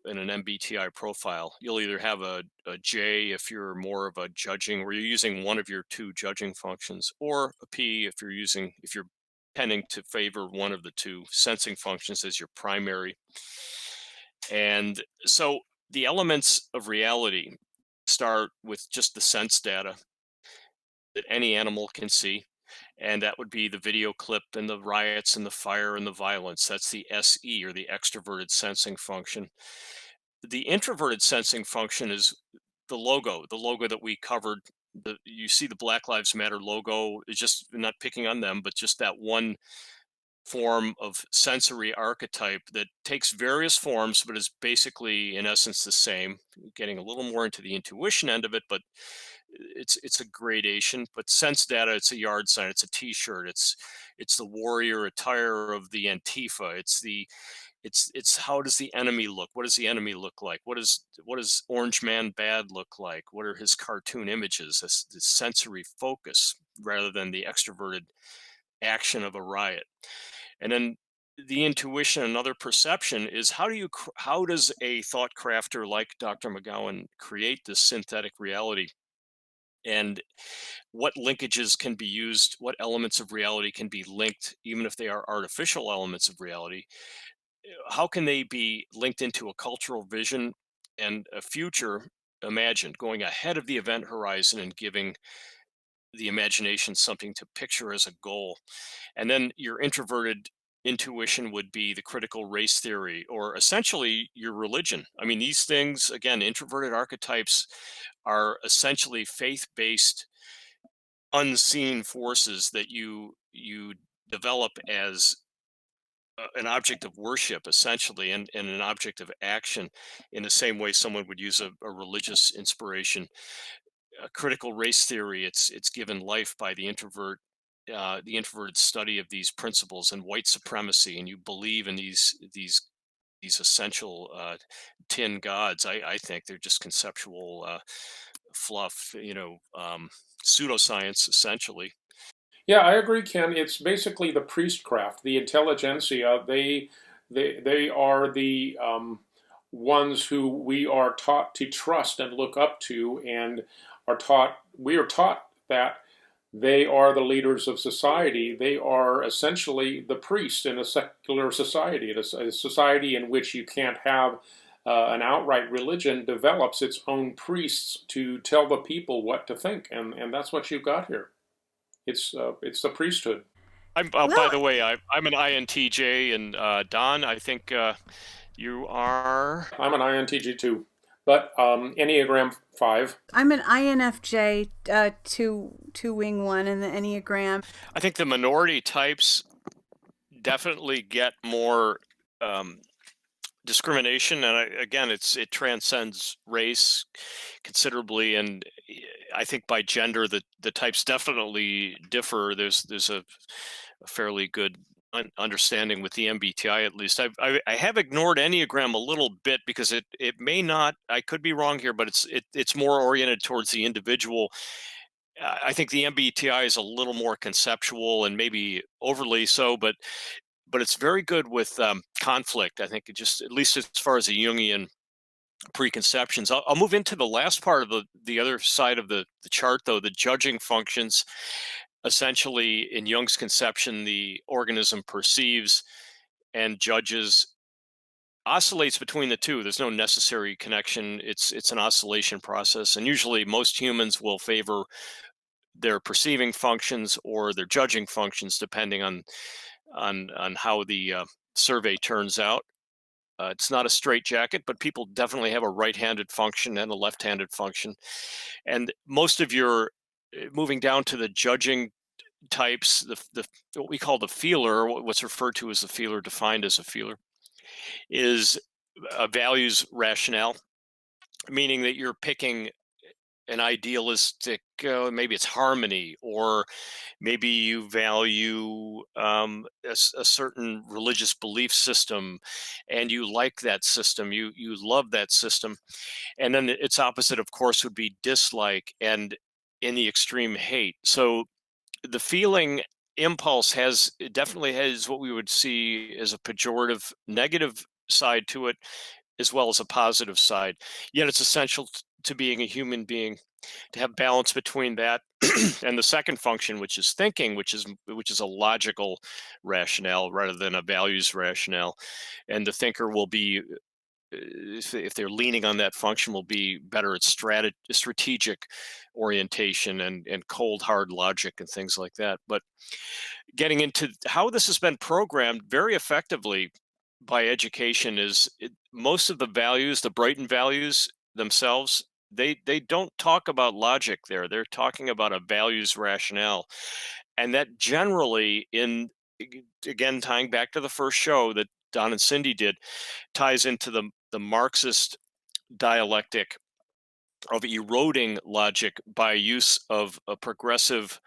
MBTI profile. You'll either have a J if you're more of a judging, where you're using one of your 2 judging functions, or a P if you're tending to favor one of the 2 sensing functions as your primary. And so the elements of reality start with just the sense data that any animal can see, and that would be the video clip and the riots and the fire and the violence. That's the SE, or the extroverted sensing function. The introverted sensing function is the logo that we covered. You see the Black Lives Matter logo. It's just, not picking on them, but just that one form of sensory archetype that takes various forms, but is basically, in essence, the same. Getting a little more into the intuition end of it, but it's a gradation. But sense data, it's a yard sign, it's a T-shirt, it's the warrior attire of the Antifa. It's how does the enemy look? What does the enemy look like? What does Orange Man Bad look like? What are his cartoon images? The sensory focus rather than the extroverted action of a riot. And then the intuition, another perception, is how does a thought crafter like Dr. McGowan create this synthetic reality? And what linkages can be used? What elements of reality can be linked, even if they are artificial elements of reality? How can they be linked into a cultural vision and a future imagined, going ahead of the event horizon and giving the imagination something to picture as a goal? And then your introverted intuition would be the critical race theory, or essentially your religion. I mean, these things, again, introverted archetypes are essentially faith-based unseen forces that you develop as an object of worship, essentially, and an object of action, in the same way someone would use a religious inspiration. A critical race theory, it's given life by the introverted study of these principles, and white supremacy, and you believe in these essential tin gods. I think they're just conceptual fluff, pseudoscience, essentially. Yeah, I agree, Ken. It's basically the priestcraft, the intelligentsia. They are the ones who we are taught to trust and look up to, and we are taught that they are the leaders of society. They are essentially the priest in a secular society. A society in which you can't have an outright religion develops its own priests to tell the people what to think, and that's what you've got here. It's the priesthood. By the way, I'm an INTJ, and Don, I think you are. I'm an INTJ too, but Enneagram 5. I'm an INFJ, two wing one in the Enneagram. I think the minority types definitely get more discrimination, and again, it transcends race considerably, and I think by gender the types definitely differ. There's a fairly good understanding with the MBTI, at least. I have ignored Enneagram a little bit because it may not. I could be wrong here, but it's more oriented towards the individual. I think the MBTI is a little more conceptual and maybe overly so, but it's very good with conflict. I think at least as far as the Jungian preconceptions. I'll move into the last part of the other side of the chart, though, the judging functions. Essentially, in Jung's conception, the organism perceives and judges, oscillates between the two. There's no necessary connection. It's an oscillation process, and usually most humans will favor their perceiving functions or their judging functions, depending on how the survey turns out. It's not a straitjacket, but people definitely have a right-handed function and a left-handed function. And most of your moving down to the judging types, the what we call the feeler, what's referred to as the feeler, defined as a feeler, is a values rationale, meaning that you're picking an idealistic, maybe it's harmony, or maybe you value a certain religious belief system, and you like that system, you love that system. And then its opposite, of course, would be dislike and in the extreme hate. So the feeling impulse definitely has what we would see as a pejorative negative side to it, as well as a positive side. Yet it's essential to being a human being to have balance between that and the second function, which is thinking, which is a logical rationale rather than a values rationale. And the thinker will be, if they're leaning on that function, will be better at strategic orientation and cold hard logic and things like that. But getting into how this has been programmed very effectively by education is most of the values, the Brighton values themselves, they don't talk about logic there. They're talking about a values rationale. And that generally in again, tying back to the first show that Don and Cindy did, ties into the Marxist dialectic of eroding logic by use of a progressive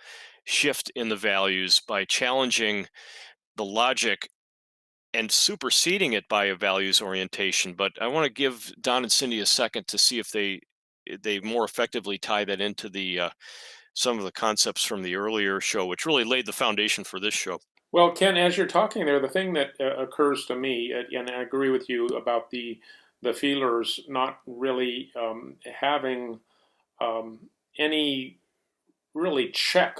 shift in the values, by challenging the logic and superseding it by a values orientation. But I want to give Don and Cindy a second to see if they more effectively tie that into the some of the concepts from the earlier show, which really laid the foundation for this show. Well, Ken, as you're talking there, the thing that occurs to me, and I agree with you about the feelers not really having any really check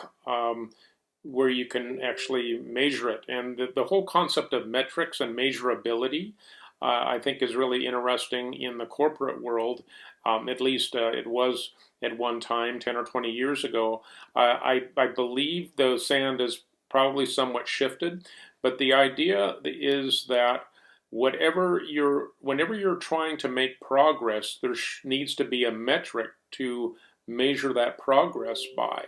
where you can actually measure it. And the whole concept of metrics and measurability, I think, is really interesting in the corporate world. At least it was at one time, 10 or 20 years ago. I believe the sand has probably somewhat shifted, but the idea is that whenever you're trying to make progress, there needs to be a metric to measure that progress by.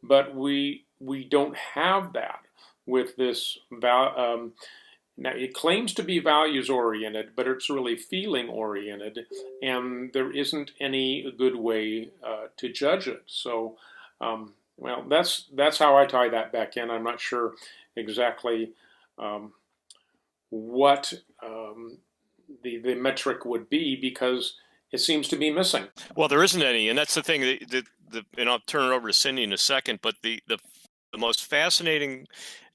But we don't have that with this. Now, it claims to be values oriented, but it's really feeling oriented, and there isn't any good way to judge it. So, well, that's how I tie that back in. I'm not sure exactly what the metric would be, because it seems to be missing. Well, there isn't any, and that's the thing. And I'll turn it over to Cindy in a second. But the most fascinating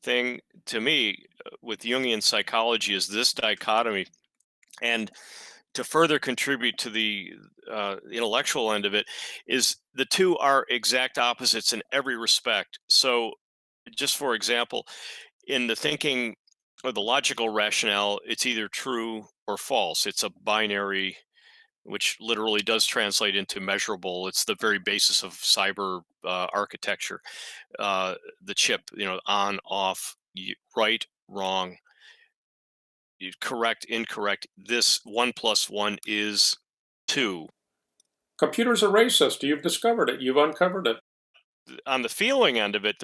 thing to me with Jungian psychology is this dichotomy, and to further contribute to the intellectual end of it, is the two are exact opposites in every respect. So, just for example, in the thinking or the logical rationale, it's either true or false. It's a binary, which literally does translate into measurable. It's the very basis of cyber architecture. The chip, on, off, right, wrong, correct, incorrect. This 1 + 1 is 2. Computers are racist. You've discovered it. You've uncovered it. On the feeling end of it,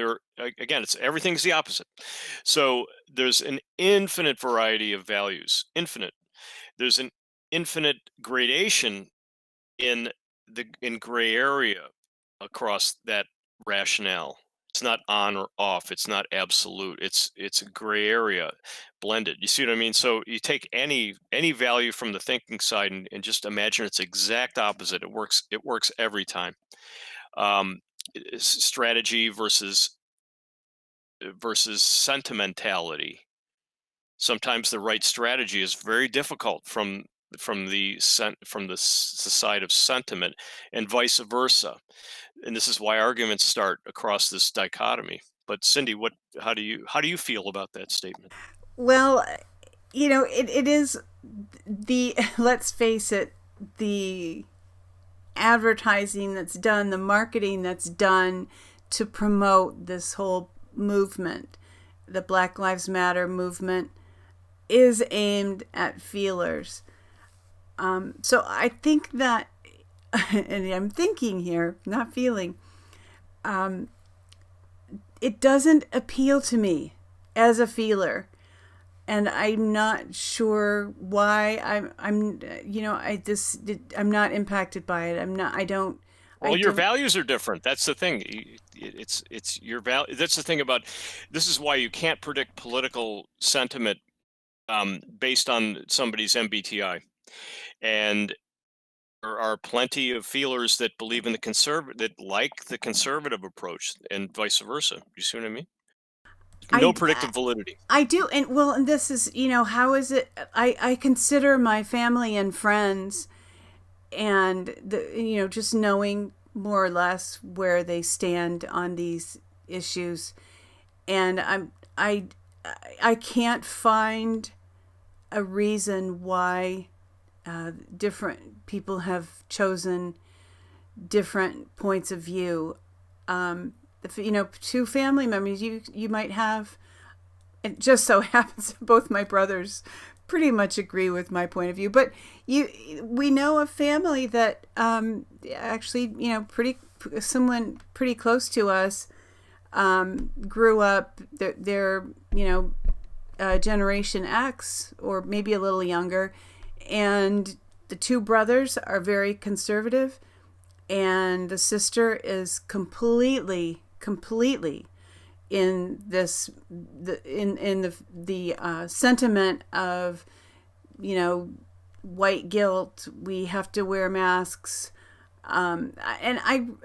everything's the opposite. So there's an infinite variety of values. Infinite. There's an infinite gradation in gray area across that rationale. It's not on or off. It's not absolute. It's a gray area, blended. You see what I mean? So you take any value from the thinking side and just imagine its exact opposite. It works every time. Strategy versus sentimentality. Sometimes the right strategy is very difficult from the side of sentiment, and vice versa. And this is why arguments start across this dichotomy. But Cindy, how do you feel about that statement? Well, it is let's face it, the advertising that's done, the marketing that's done to promote this whole movement, the Black Lives Matter movement, is aimed at feelers. So I think that, and I'm thinking here, not feeling, it doesn't appeal to me as a feeler. And I'm not sure why. I'm not impacted by it. Well, your values are different. That's the thing. It's your value. That's the thing about. This is why you can't predict political sentiment based on somebody's MBTI, and there are plenty of feelers that believe in that like the conservative approach, and vice versa. You see what I mean? No predictive validity. I do. And this is, how is it? I consider my family and friends, and just knowing more or less where they stand on these issues. And I can't find a reason why different people have chosen different points of view. Two family members, you might have, it just so happens both my brothers pretty much agree with my point of view, but we know a family that actually, someone pretty close to us grew up, they're Generation X or maybe a little younger, and the two brothers are very conservative, and the sister is completely in this the sentiment of white guilt. We have to wear masks, and I'm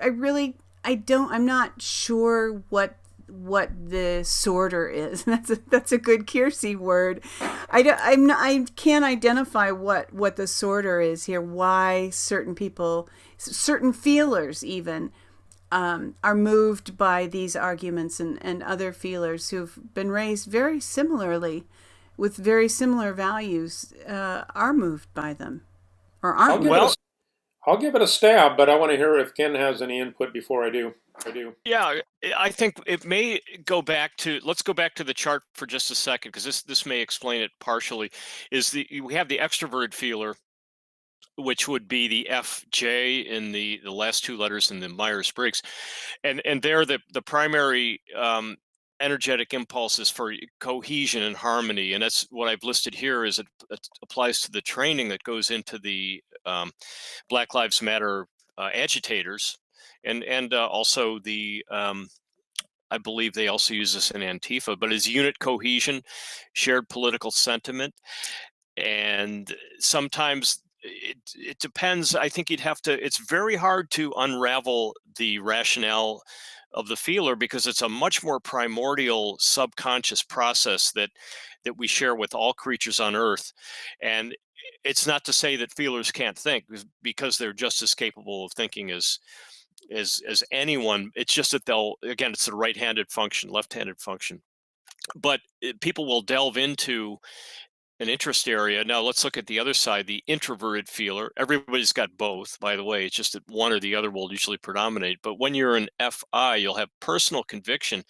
not sure what the sorter is. That's a good Kiersey word. I can't identify what the sorter is here. Why certain people, certain feelers even, are moved by these arguments, and other feelers who've been raised very similarly with very similar values are moved by them or aren't. I'll give it a stab, but I want to hear if Ken has any input before I do. Yeah, I think it may go back to, let's go back to the chart for just a second, because this may explain it partially. We have the extroverted feeler, which would be the FJ in the last two letters in the Myers-Briggs, and there the primary energetic impulses for cohesion and harmony, and that's what I've listed here. Is it applies to the training that goes into the Black Lives Matter agitators, and also the I believe they also use this in Antifa, but is unit cohesion, shared political sentiment, and sometimes it depends. I think you'd have to. It's very hard to unravel the rationale of the feeler, because it's a much more primordial subconscious process that we share with all creatures on Earth. And it's not to say that feelers can't think, because they're just as capable of thinking as anyone. It's just that it's the right-handed function, left-handed function. But people will delve into an interest area. Now let's look at the other side, the introverted feeler. Everybody's got both, by the way. It's just that one or the other will usually predominate. But when you're an FI, you'll have personal conviction,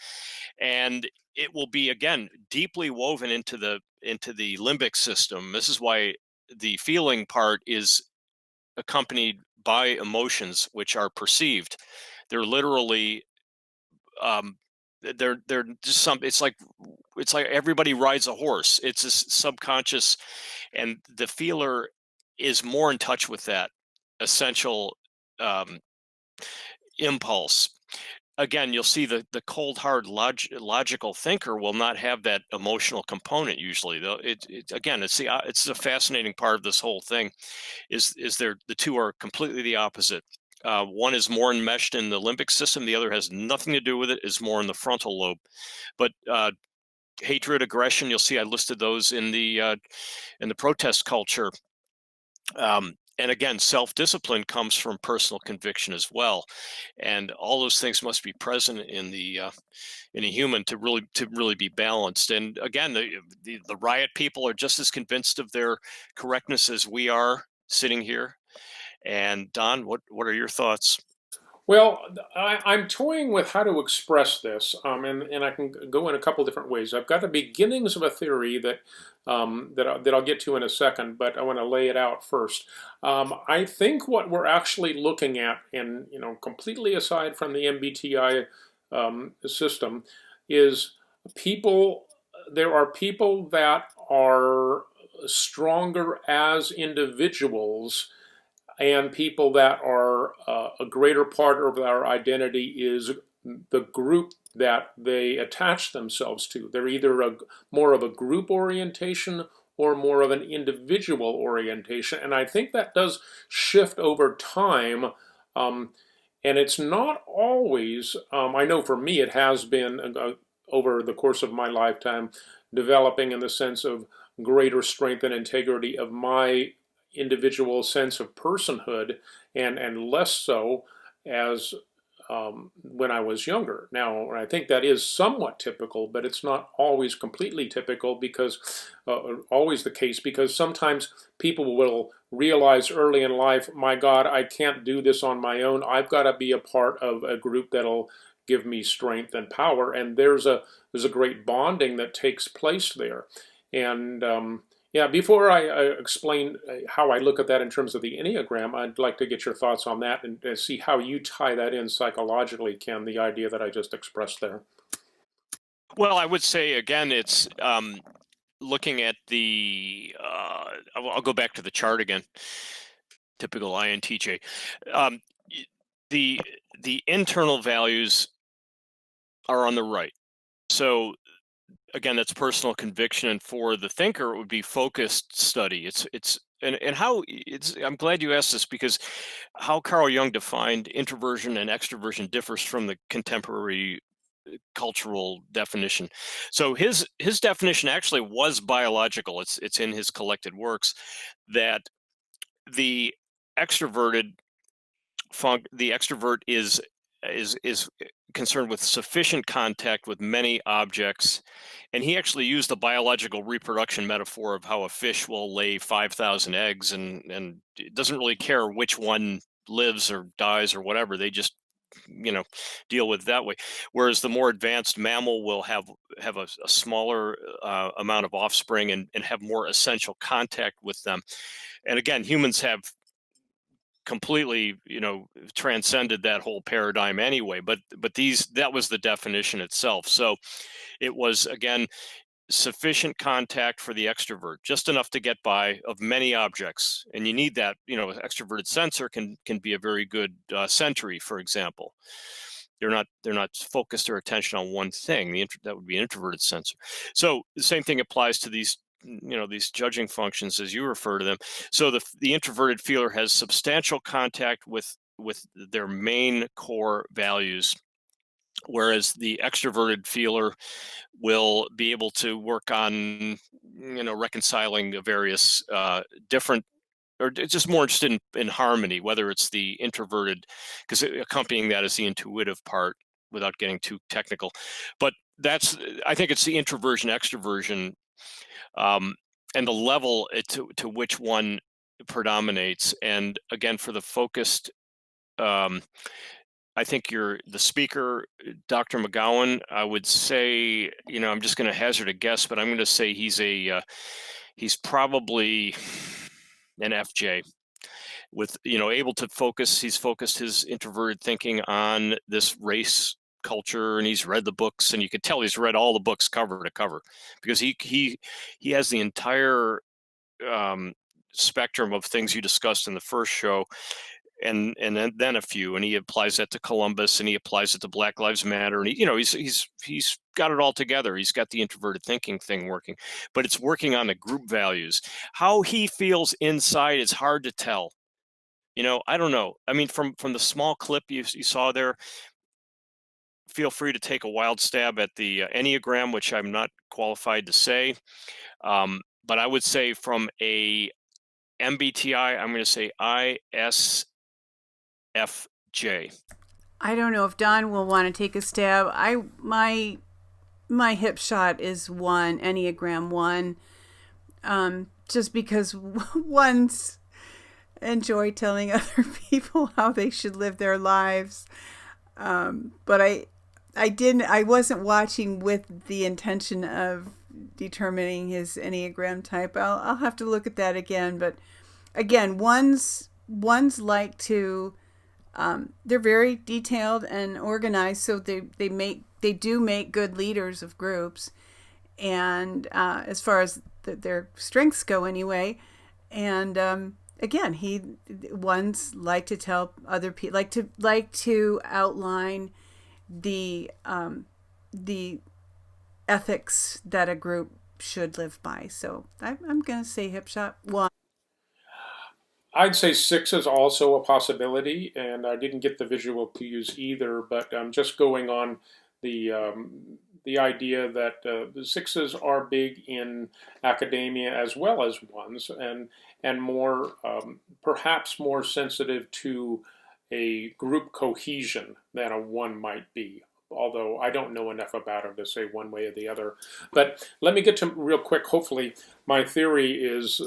and it will be, again, deeply woven into the limbic system. This is why the feeling part is accompanied by emotions, which are perceived. They're literally they're just it's like everybody rides a horse. It's a subconscious, and the feeler is more in touch with that essential impulse. Again, you'll see the cold hard logical thinker will not have that emotional component usually, though. It's a fascinating part of this whole thing is the two are completely the opposite. One is more enmeshed in the limbic system. The other has nothing to do with it, is more in the frontal lobe. But hatred, aggression, you'll see I listed those in the protest culture. And again, self-discipline comes from personal conviction as well. And all those things must be present in a human to really be balanced. And again, the riot people are just as convinced of their correctness as we are sitting here. And Don, what are your thoughts? Well, I'm toying with how to express this, and I can go in a couple different ways. I've got the beginnings of a theory that I'll get to in a second, but I want to lay it out first. I think what we're actually looking at, and completely aside from the MBTI system, is people. There are people that are stronger as individuals, and people that are a greater part of our identity is the group that they attach themselves to. They're either more of a group orientation or more of an individual orientation. And I think that does shift over time. And it's not always, I know for me it has been over the course of my lifetime, developing in the sense of greater strength and integrity of my individual sense of personhood, and less so as when I was younger. Now, I think that is somewhat typical, but it's not always completely typical, because always the case, because sometimes people will realize early in life, my God, I can't do this on my own. I've got to be a part of a group that'll give me strength and power, and there's a great bonding that takes place there. And Yeah, before I explain how I look at that in terms of the Enneagram, I'd like to get your thoughts on that and see how you tie that in psychologically, Ken, the idea that I just expressed there. Well, I would say again, it's looking at the. I'll go back to the chart again. Typical INTJ. Um, the internal values are on the right. So again, that's personal conviction, and for the thinker, it would be focused study. And how it's. I'm glad you asked this, because how Carl Jung defined introversion and extroversion differs from the contemporary cultural definition. So his definition actually was biological. It's in his collected works that the extroverted the extrovert is concerned with sufficient contact with many objects, and he actually used the biological reproduction metaphor of how a fish will lay 5,000 eggs, and it doesn't really care which one lives or dies or whatever. They just deal with it that way, whereas the more advanced mammal will have a smaller amount of offspring and have more essential contact with them. And again, humans have completely transcended that whole paradigm anyway, but that was the definition itself. So it was, again, sufficient contact for the extrovert, just enough to get by, of many objects. And you need that. An extroverted sensor can be a very good sentry, for example. They're not focused their attention on one thing. That would be an introverted sensor. So the same thing applies to these these judging functions, as you refer to them. So the introverted feeler has substantial contact with their main core values, whereas the extroverted feeler will be able to work on reconciling the various different, or just more interested in harmony, whether it's the introverted, because accompanying that is the intuitive part, without getting too technical. But I think it's the introversion extroversion, and the level to which one predominates. And again, for the focused, I think the speaker, Dr. McGowan, I would say, I'm just going to hazard a guess, but I'm going to say he's probably an FJ, with able to focus. He's focused his introverted thinking on this race culture, and he's read the books, and you could tell he's read all the books cover to cover, because he has the entire spectrum of things you discussed in the first show, and then a few, and he applies that to Columbus, and he applies it to Black Lives Matter, and he's got it all together. He's got the introverted thinking thing working, but it's working on the group values. How he feels inside is hard to tell. I don't know. I mean, from the small clip you saw there, feel free to take a wild stab at the Enneagram, which I'm not qualified to say, but I would say from a MBTI, I'm going to say ISFJ. I don't know if Don will want to take a stab. My hip shot is 1, Enneagram 1, just because one's enjoy telling other people how they should live their lives. But I wasn't watching with the intention of determining his Enneagram type. I'll have to look at that again. But again, one's like to, they're very detailed and organized, so they do make good leaders of groups, and as far as their strengths go anyway. And again, one's like to tell other people, like to outline the ethics that a group should live by. So I'm going to say hip shot 1. I'd say 6 is also a possibility, and I didn't get the visual cues either, but I'm just going on the idea that the 6s are big in academia as well as 1s, and more perhaps more sensitive to a group cohesion than a 1 might be. Although I don't know enough about him to say one way or the other. But let me get to real quick. Hopefully my theory is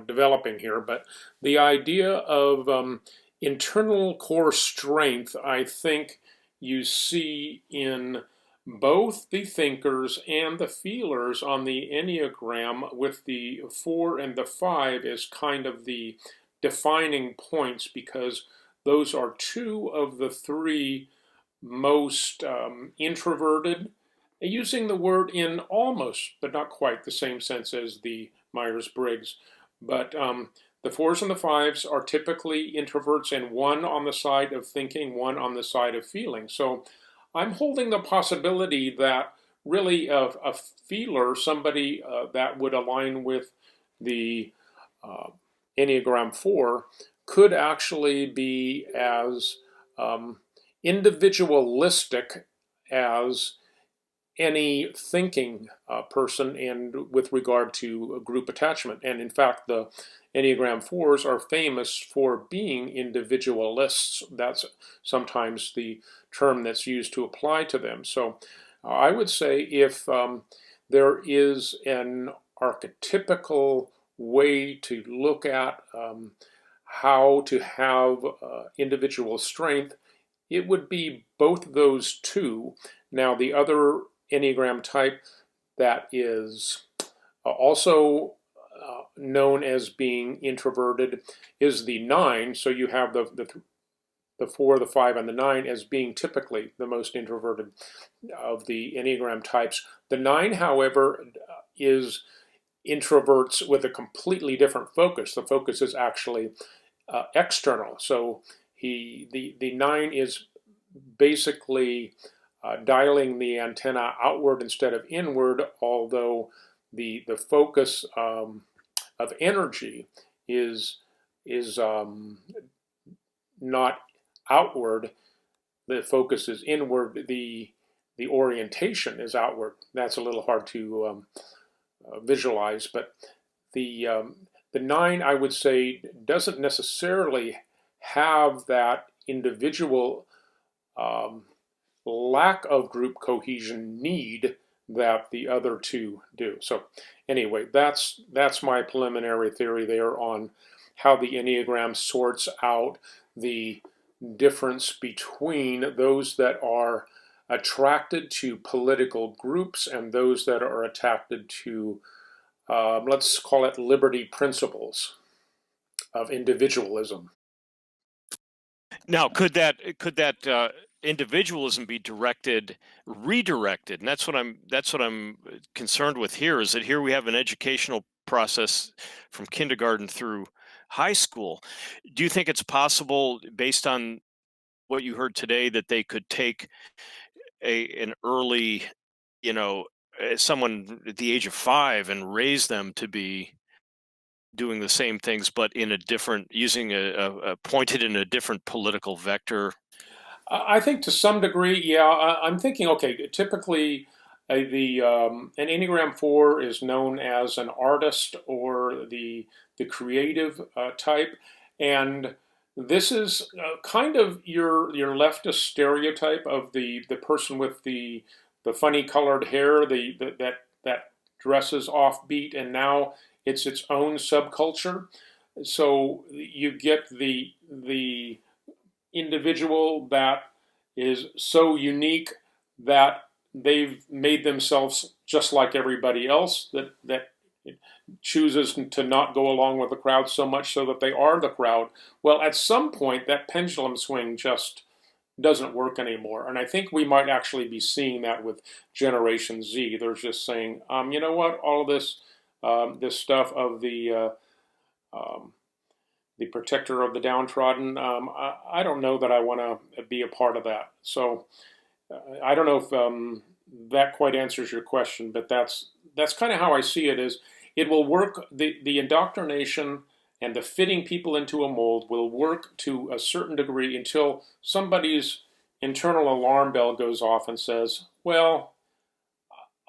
developing here. But the idea of internal core strength, I think you see in both the thinkers and the feelers on the Enneagram, with the 4 and the 5 as kind of the defining points, because those are 2 of the 3 most introverted, using the word in almost, but not quite, the same sense as the Myers-Briggs. But the 4s and the 5s are typically introverts, and one on the side of thinking, one on the side of feeling. So I'm holding the possibility that really a feeler, somebody that would align with the Enneagram 4, could actually be as individualistic as any thinking person, and with regard to group attachment. And in fact, the Enneagram 4s are famous for being individualists. That's sometimes the term that's used to apply to them. So I would say if there is an archetypical way to look at how to have individual strength, it would be both those 2. Now, the other Enneagram type that is also known as being introverted is the 9. So you have the 4, the 5, and the 9 as being typically the most introverted of the Enneagram types. The 9, however, is introverts with a completely different focus. The focus is actually external. So the 9 is basically dialing the antenna outward instead of inward, although the focus of energy is not outward. The focus is inward. The orientation is outward. That's a little hard to visualize, but the 9, I would say, doesn't necessarily have that individual lack of group cohesion need that the other 2 do. So anyway, that's my preliminary theory there on how the Enneagram sorts out the difference between those that are attracted to political groups and those that are attracted to, let's call it, liberty principles of individualism. Now, could that individualism be redirected? And that's what I'm concerned with here, is that here we have an educational process from kindergarten through high school. Do you think it's possible, based on what you heard today, that they could take an early, someone at the age of 5 and raise them to be doing the same things, but in a different, using a pointed in a different political vector? I think to some degree, yeah. I'm thinking, okay, typically an Enneagram 4 is known as an artist or the creative type, and this is kind of your leftist stereotype of the person with the funny colored hair, that dresses offbeat, and now it's its own subculture. So you get the individual that is so unique that they've made themselves just like everybody else, that chooses to not go along with the crowd so much so that they are the crowd. Well, at some point, that pendulum swing just doesn't work anymore. And I think we might actually be seeing that with Generation Z. They're just saying, you know what, all of this stuff of the protector of the downtrodden, I don't know that I want to be a part of that. So I don't know if that quite answers your question, but that's kind of how I see it. Is it will work, the indoctrination and the fitting people into a mold will work to a certain degree until somebody's internal alarm bell goes off and says, well,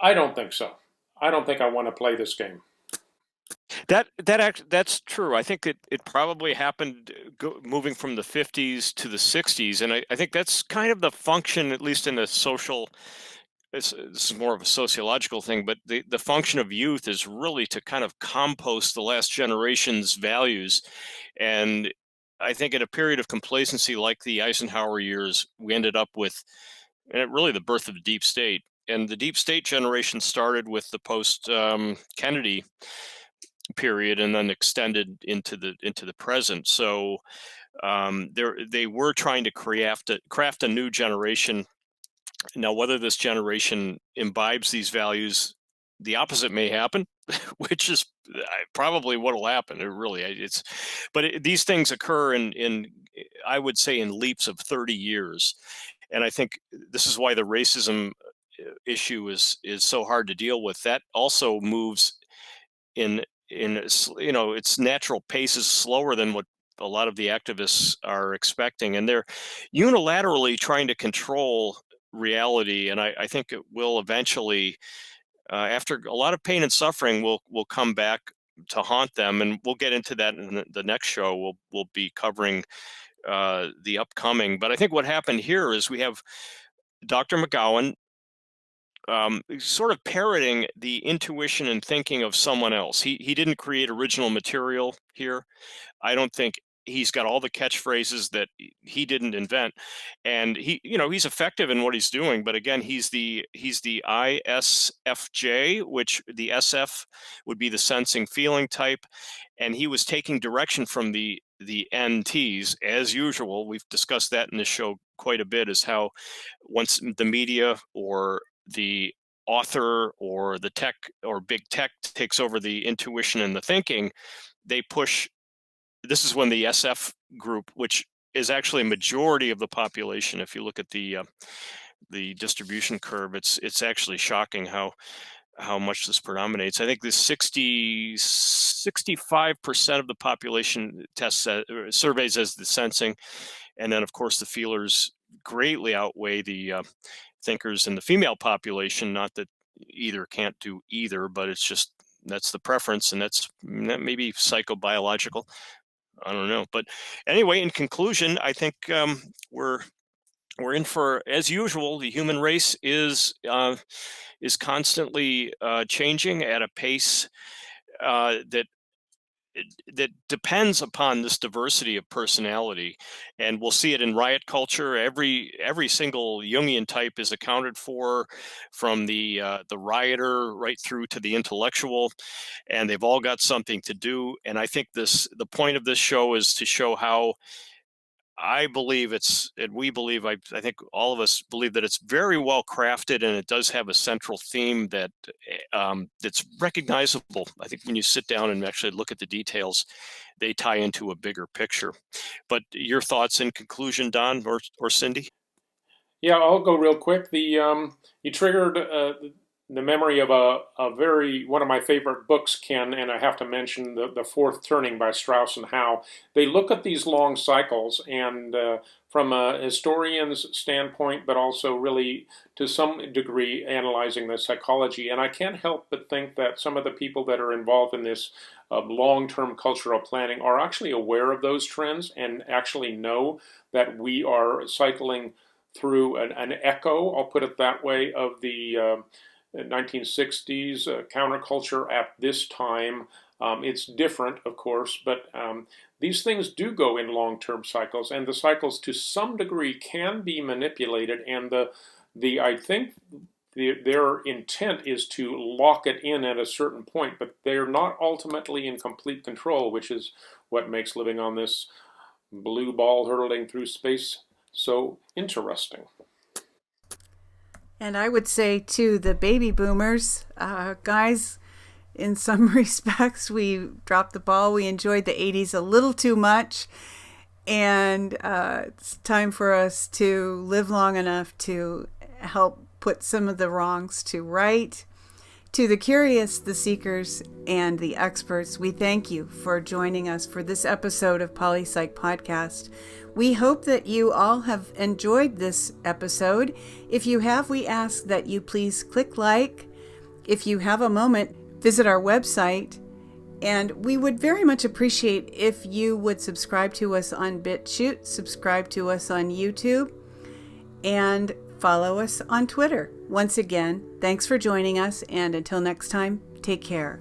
I don't think so. I don't think I want to play this game. That's true. I think it probably happened moving from the 50s to the 60s, and I think that's kind of the function, at least in a social. This is more of a sociological thing, but the function of youth is really to kind of compost the last generation's values. And I think in a period of complacency like the Eisenhower years, we ended up with really the birth of the deep state. and the deep state generation started with the post Kennedy period and then extended into the present. So they were trying to craft a new generation. Now, whether this generation imbibes these values, the opposite may happen, which is probably what will happen. These things occur in I would say in leaps of 30 years. And I think this is why the racism issue is so hard to deal with. That also moves in its natural pace is slower than what a lot of the activists are expecting, and they're unilaterally trying to control reality. And I think it will eventually, after a lot of pain and suffering, will come back to haunt them. And we'll get into that in the next show. We'll be covering the upcoming. But I think what happened here is we have Dr. McGowan sort of parroting the intuition and thinking of someone else. He didn't create original material here. I don't think he's got all the catchphrases that he didn't invent, and he's effective in what he's doing. But again, he's the ISFJ, which the SF would be the sensing feeling type, and he was taking direction from the NTs as usual. We've discussed that in the show quite a bit, is how once the media or the author or the tech or big tech takes over the intuition and the thinking, they push. This is when the SF group, which is actually a majority of the population, if you look at the distribution curve, it's actually shocking how much this predominates. I think the 65% of the population surveys as the sensing, and then of course the feelers greatly outweigh the thinkers in the female population. Not that either can't do either, but it's just that's the preference, and that may be psychobiological. I don't know. But anyway, in conclusion, I think we're in for, as usual, the human race is constantly changing at a pace that depends upon this diversity of personality, and we'll see it in riot culture. Every single Jungian type is accounted for, from the rioter right through to the intellectual, and they've all got something to do. And I think the point of this show is to show how I believe I think all of us believe that it's very well crafted, and it does have a central theme that's recognizable. I think when you sit down and actually look at the details, they tie into a bigger picture. But your thoughts in conclusion, Don or Cindy? Yeah, I'll go real quick. You triggered the memory of one of my favorite books, Ken, and I have to mention the Fourth Turning by Strauss and Howe. They look at these long cycles, and from a historian's standpoint, but also really to some degree analyzing the psychology. And I can't help but think that some of the people that are involved in this long-term cultural planning are actually aware of those trends and actually know that we are cycling through an echo, I'll put it that way, of the 1960s counterculture at this time. It's different, of course, but these things do go in long-term cycles, and the cycles to some degree can be manipulated, and I think their intent is to lock it in at a certain point, but they're not ultimately in complete control, which is what makes living on this blue ball hurtling through space so interesting. And I would say, too, the baby boomers, guys, in some respects, we dropped the ball. We enjoyed the 80s a little too much. And it's time for us to live long enough to help put some of the wrongs to right. To the curious, the seekers, and the experts, we thank you for joining us for this episode of Poli-Psych Podcast. We hope that you all have enjoyed this episode. If you have, we ask that you please click like. If you have a moment, visit our website. And we would very much appreciate if you would subscribe to us on BitChute, subscribe to us on YouTube, and follow us on Twitter. Once again, thanks for joining us, and until next time, take care.